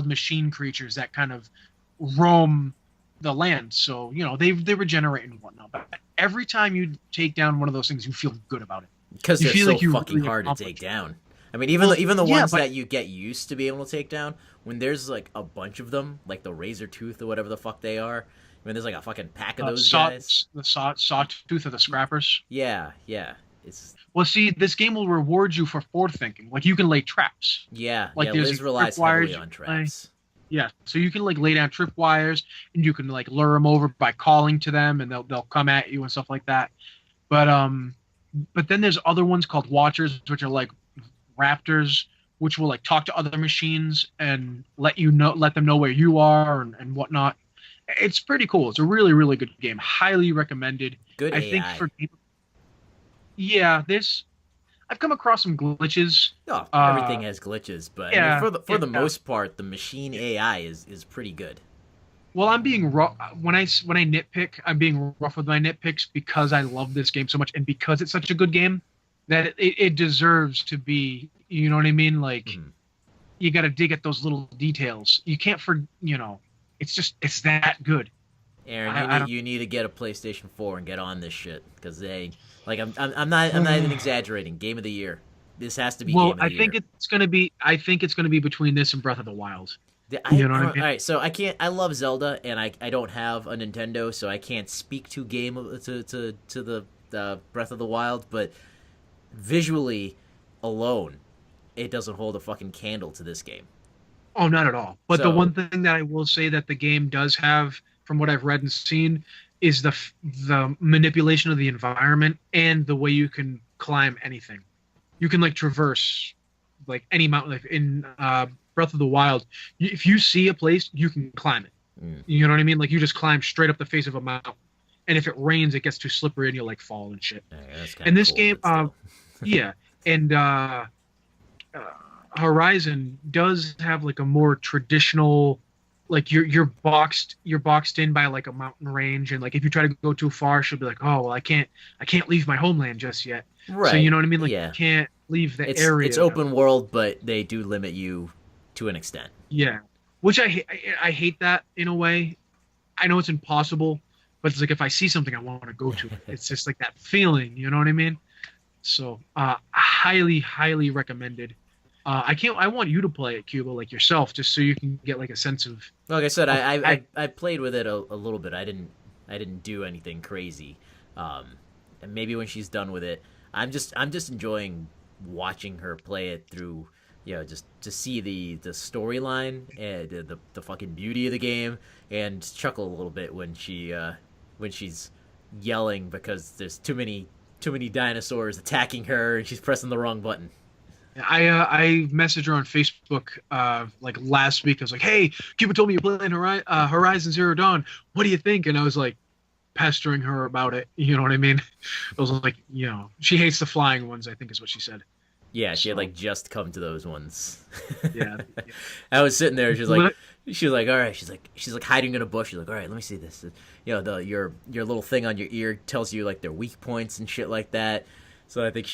machine creatures that kind of roam the land, so they regenerate and whatnot. But every time you take down one of those things, you feel good about it because they're so fucking really hard to take down. I mean, even the ones that you get used to be able to take down, when there's like a bunch of them, like the Razor Tooth or whatever the fuck they are. When there's like a fucking pack of those guys, the sawtooth or the scrappers. Yeah. Well, see, this game will reward you for forward thinking. Like you can lay traps. Yeah, like Liz relies heavily on traps. Yeah, so you can like lay down tripwires, and you can like lure them over by calling to them, and they'll come at you and stuff like that. But then there's other ones called Watchers, which are like raptors which will like talk to other machines and let them know where you are and whatnot. It's pretty cool. It's a really, really good game. Highly recommended. Good I think AI. for yeah, this I've come across some glitches. Oh, everything Uh, has glitches, but I mean, yeah, for the yeah. most part, the machine AI is pretty good. Well, I'm being rough when I nitpick. I'm being rough with my nitpicks because I love this game so much, and because it's such a good game that it deserves to be. You know what I mean? Like Mhm. you got to dig at those little details. You can't it's that good. Aaron, I don't. you need to get a PlayStation 4 and get on this shit because they like I'm not even exaggerating. Game of the year. This has to be Well, game of the year. I think it's gonna be between this and Breath of the Wild. I You know what I all mean? right. So I can't. I love Zelda, and I don't have a Nintendo, so I can't speak to the Breath of the Wild. But visually alone, it doesn't hold a fucking candle to this game. Oh, not at all. But the So one thing that I will say that the game does have, from what I've read and seen, is the manipulation of the environment and the way you can climb anything. You can like traverse like any mountain. Like in Breath of the Wild, if you see a place, you can climb it. mm, You know what I mean? Like you just climb straight up the face of a mountain. And if it rains, it gets too slippery and you'll like fall and shit. that's kind And of this cool, game, but still. yeah, and uh, Horizon does have like a more traditional, like you're boxed in by like a mountain range, and like if you try to go too far, she'll be like, oh well, I can't leave my homeland just yet. So you Right. know what I mean? Like you Yeah. can't leave the It's area. open world, but they do limit you to an extent. Yeah, which I hate that in a way. I know it's impossible, but it's like if I see something, I want to go to it. It's just like that feeling, you know what I mean? So, highly, highly recommended. I want you to play it, Cuba, like yourself, just so you can get like a sense of. Like I said, of I played with it a little bit. I didn't do anything crazy. And maybe when she's done with it, I'm just enjoying watching her play it through. Just to see the storyline and the fucking beauty of the game, and chuckle a little bit when she's yelling because there's too many dinosaurs attacking her and she's pressing the wrong button. I messaged her on Facebook like last week. I was like, "Hey, Cuba told me you're playing Horizon Zero Dawn. What do you think?" And I was like pestering her about it. You know what I mean? I was like, she hates the flying ones. I think is what she said. Yeah, she had So like just come to those ones. yeah, I was sitting there. Li- She was like, all right. She's like hiding in a bush. She's like, all right, let me see this. Your little thing on your ear tells you like their weak points and shit like that. So I think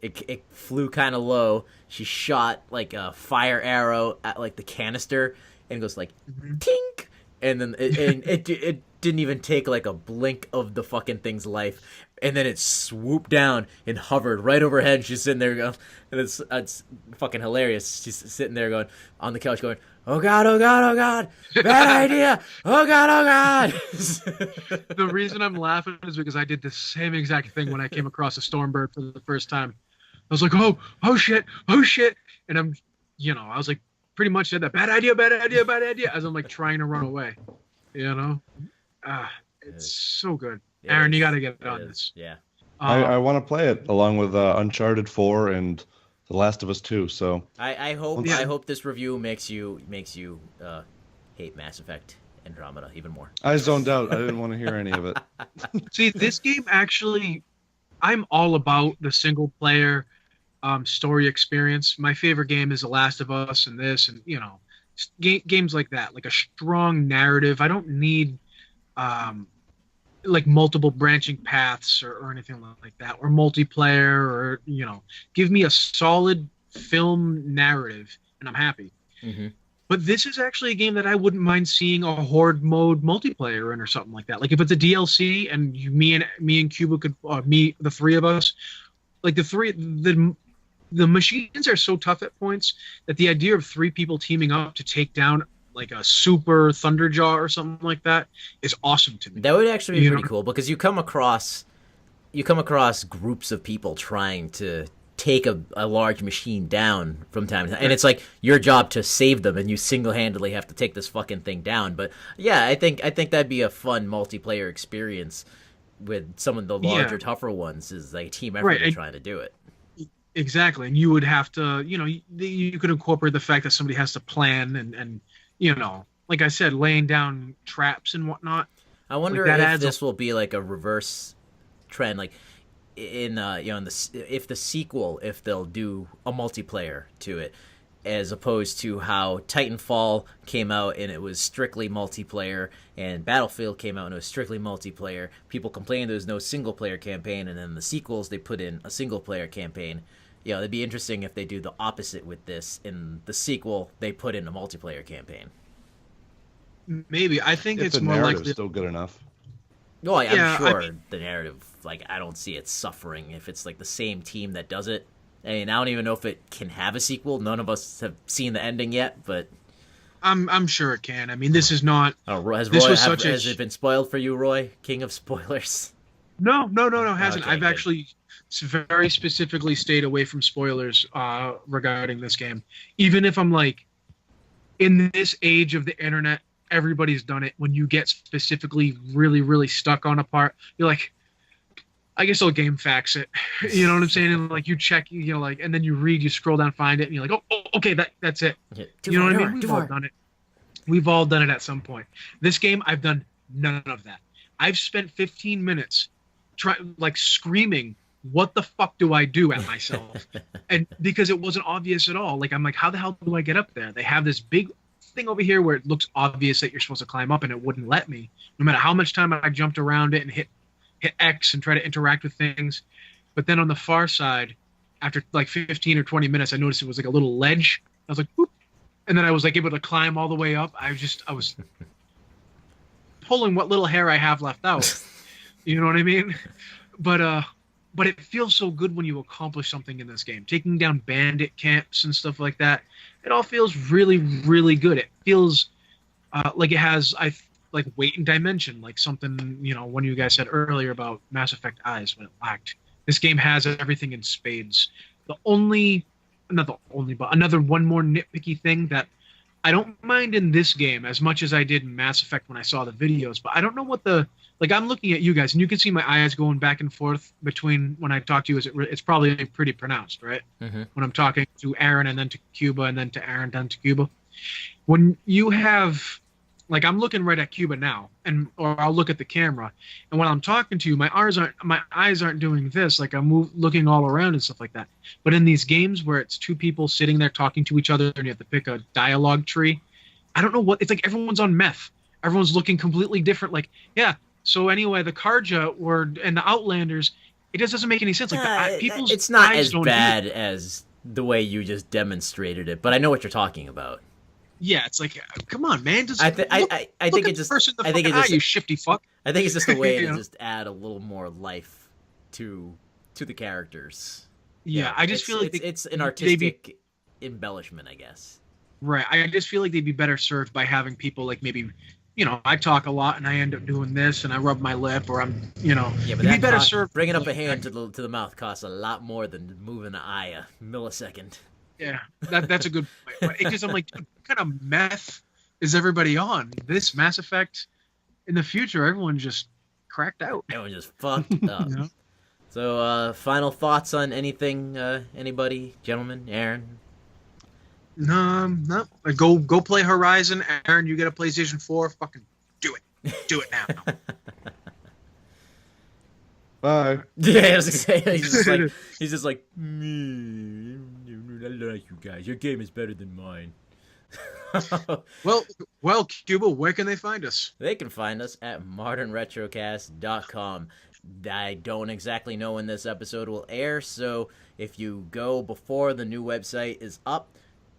it flew kind of low. She shot like a fire arrow at like the canister and goes like Mhm. tink, and then it didn't even take like a blink of the fucking thing's life, and then it swooped down and hovered right over her head. And she's sitting there going, and it's fucking hilarious. She's sitting there going on the couch going, oh god, oh god, oh god, bad idea, oh god, oh god. The reason I'm laughing is because I did the same exact thing when I came across a Stormbird for the first time. I was like, oh shit, oh shit, and I was like, pretty much said that bad idea, bad idea, bad idea, as I'm like trying to run away. You know, it's so good. It Aaron, you is. got to get It on is. this. Yeah. I Uh, want to play it along with Uncharted 4 and The Last of Us 2. So I hope Yeah. I hope this review makes you hate Mass Effect Andromeda even more. I zoned out. I didn't want to hear any of it. See, this game actually, I'm all about the single player story experience. My favorite game is The Last of Us and this, and games like that, like a strong narrative. I don't need um, like multiple branching paths or anything like that, or multiplayer, or give me a solid film narrative, and I'm happy. Mm-hmm. But this is actually a game that I wouldn't mind seeing a horde mode multiplayer in or something like that. Like if it's a DLC and me and Cuba could the three of us, like the machines are so tough at points that the idea of three people teaming up to take down like a super Thunderjaw or something like that is awesome to me. That would actually be You pretty know? cool because you come across groups of people trying to take a large machine down from time to time, and it's like your job to save them, and you single-handedly have to take this fucking thing down. But yeah, I think that'd be a fun multiplayer experience with some of the larger, Yeah, tougher ones. Is like a team effort right. in trying to do it. exactly, and you would have to, you could incorporate the fact that somebody has to plan and like I said, laying down traps and whatnot. I Like wonder that if adds a this will be like a reverse trend, like if the sequel, if they'll do a multiplayer to it, as opposed to how Titanfall came out and it was strictly multiplayer, and Battlefield came out and it was strictly multiplayer. People complained there was no single player campaign, and then the sequels they put in a single player campaign. It'd be interesting if they do the opposite with this. In the sequel, they put in a multiplayer campaign. maybe. I think If it's the more narrative's likely. still good enough. Well, I'm Yeah, sure the narrative, like, I don't see it suffering if it's like the same team that does it. I mean, I don't even know if it can have a sequel. None of us have seen the ending yet, but I'm sure it can. I mean, this is not. has This Roy was such a has it been spoiled for you, Roy? King of spoilers. no, no, hasn't. Okay, I've good. actually very specifically stayed away from spoilers regarding this game. Even if I'm like, in this age of the internet, everybody's done it. When you get specifically really, really stuck on a part, you're like, I guess I'll game fax it. You know what I'm saying? And like you check, like, and then you read, you scroll down, find it, and you're like, oh okay, that's it. Yeah, You know what I mean? We've all done it. We've all done it at some point. This game, I've done none of that. I've spent 15 minutes screaming, what the fuck do I do at myself? And because it wasn't obvious at all. Like, I'm like, how the hell do I get up there? They have this big thing over here where it looks obvious that you're supposed to climb up, and it wouldn't let me. No matter how much time I jumped around it and hit X and try to interact with things. But then on the far side, after like 15 or 20 minutes, I noticed it was like a little ledge. I was like, whoop. And then I was like able to climb all the way up. I was pulling what little hair I have left out. You know what I mean? But it feels so good when you accomplish something in this game. Taking down bandit camps and stuff like that. It all feels really, really good. It feels like it has like weight and dimension, like something, one of you guys said earlier about Mass Effect Eyes when it lacked. This game has everything in spades. Not the only, but another one more nitpicky thing that I don't mind in this game as much as I did in Mass Effect when I saw the videos, but I don't know what I'm looking at you guys, and you can see my eyes going back and forth between when I talk to you. It's probably pretty pronounced, right? Mm-hmm. When I'm talking to Aaron and then to Cuba and then to Aaron, then to Cuba. When you have, like, I'm looking right at Cuba now, or I'll look at the camera, and when I'm talking to you, my eyes aren't doing this, like I'm looking all around and stuff like that. But in these games where it's two people sitting there talking to each other and you have to pick a dialogue tree, I don't know what it's like. Everyone's on meth. Everyone's looking completely different. Like, yeah. So anyway, the Karja and the Outlanders, it just doesn't make any sense. Like people's it's not eyes as don't bad as the way you just demonstrated it, but I know what you're talking about. Yeah, it's like, come on, man. Just I think it just. I think it's you shifty fuck. I think it's just a way to You know? just add a little more life to the characters. Yeah, I just feel like it's an artistic embellishment, I guess. Right. I just feel like they'd be better served by having people like maybe, I talk a lot and I end up doing this and I rub my lip or I'm, Yeah, but be better served. Bringing up a hand to the mouth costs a lot more than moving an eye a millisecond. Yeah, that's a good point. But it just, I'm like, dude, what kind of meth is everybody on? This Mass Effect, in the future, everyone just cracked out. Everyone just fucked up. You know? So, final thoughts on anything, anybody? Gentlemen, Aaron? No. Go play Horizon. Aaron, you get a PlayStation 4. Fucking do it. Do it now. Bye. Yeah, I was gonna say, he's just like, I like you guys. Your game is better than mine. Well, Cuba, where can they find us? They can find us at modernretrocast.com. I don't exactly know when this episode will air, so if you go before the new website is up,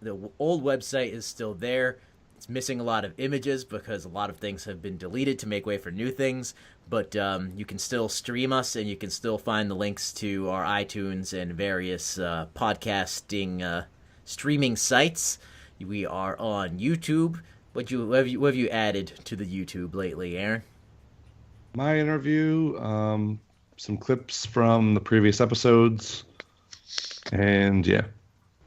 the old website is still there. It's missing a lot of images because a lot of things have been deleted to make way for new things, but you can still stream us and you can still find the links to our iTunes and various podcasting streaming sites. We are on YouTube. What have you added to the YouTube lately, Aaron? My interview, some clips from the previous episodes, and yeah,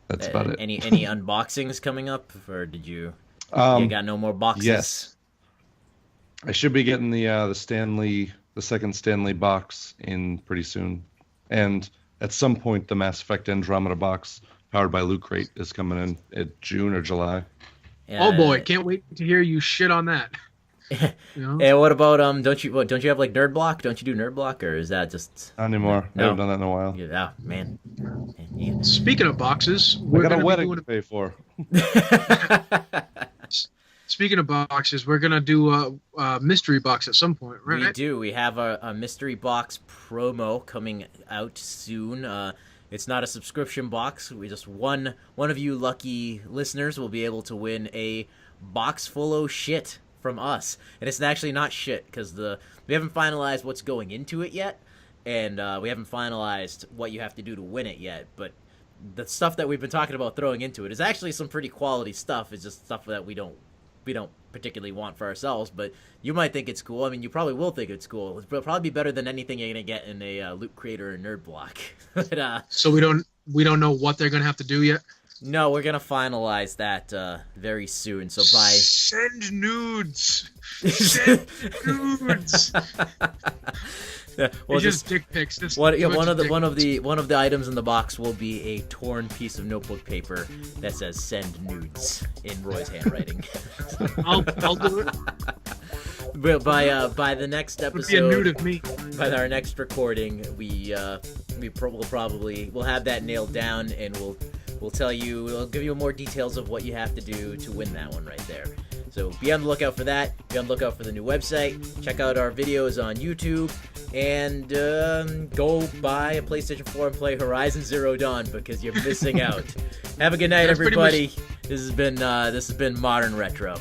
that's about it. Any unboxings coming up, or did you got no more boxes? Yes, I should be getting the second Stanley box in pretty soon, and at some point the Mass Effect Andromeda box powered by Loot Crate is coming in June or July. Oh boy, can't wait to hear you shit on that. You know? And what about don't you have like Nerd Block? Don't you do Nerd Block, or is that just Not anymore. No. I haven't done that in a while. Yeah, man. Yeah. Speaking of boxes, I we're got a gonna wedding be to doing. pay for. Speaking of boxes, we're gonna do a mystery box at some point, right? We do. We have a mystery box promo coming out soon. It's not a subscription box. We just one of you lucky listeners will be able to win a box full of shit from us, and it's actually not shit because we haven't finalized what's going into it yet, and we haven't finalized what you have to do to win it yet. But the stuff that we've been talking about throwing into it is actually some pretty quality stuff. It's just stuff that we don't particularly want for ourselves, but you might think it's cool. I mean, you probably will think it's cool. It'll probably be better than anything you're gonna get in a Loot Crate or a Nerd Block. But, So we don't know what they're gonna have to do yet. no, we're gonna finalize that very soon. So by Send nudes. Send nudes. yeah, well, Just dick pics. Just one bunch of dick pics. the items in the box will be a torn piece of notebook paper that says "Send nudes" in Roy's handwriting. I'll do it. But by the next It would be a nude episode, of me. by our next recording, we'll have that nailed down, and we'll give you more details of what you have to do to win that one right there. So be on the lookout for that. Be on the lookout for the new website. Check out our videos on YouTube, and go buy a PlayStation 4 and play Horizon Zero Dawn because you're missing out. Have a good night, That's pretty everybody. This has been Modern Retro.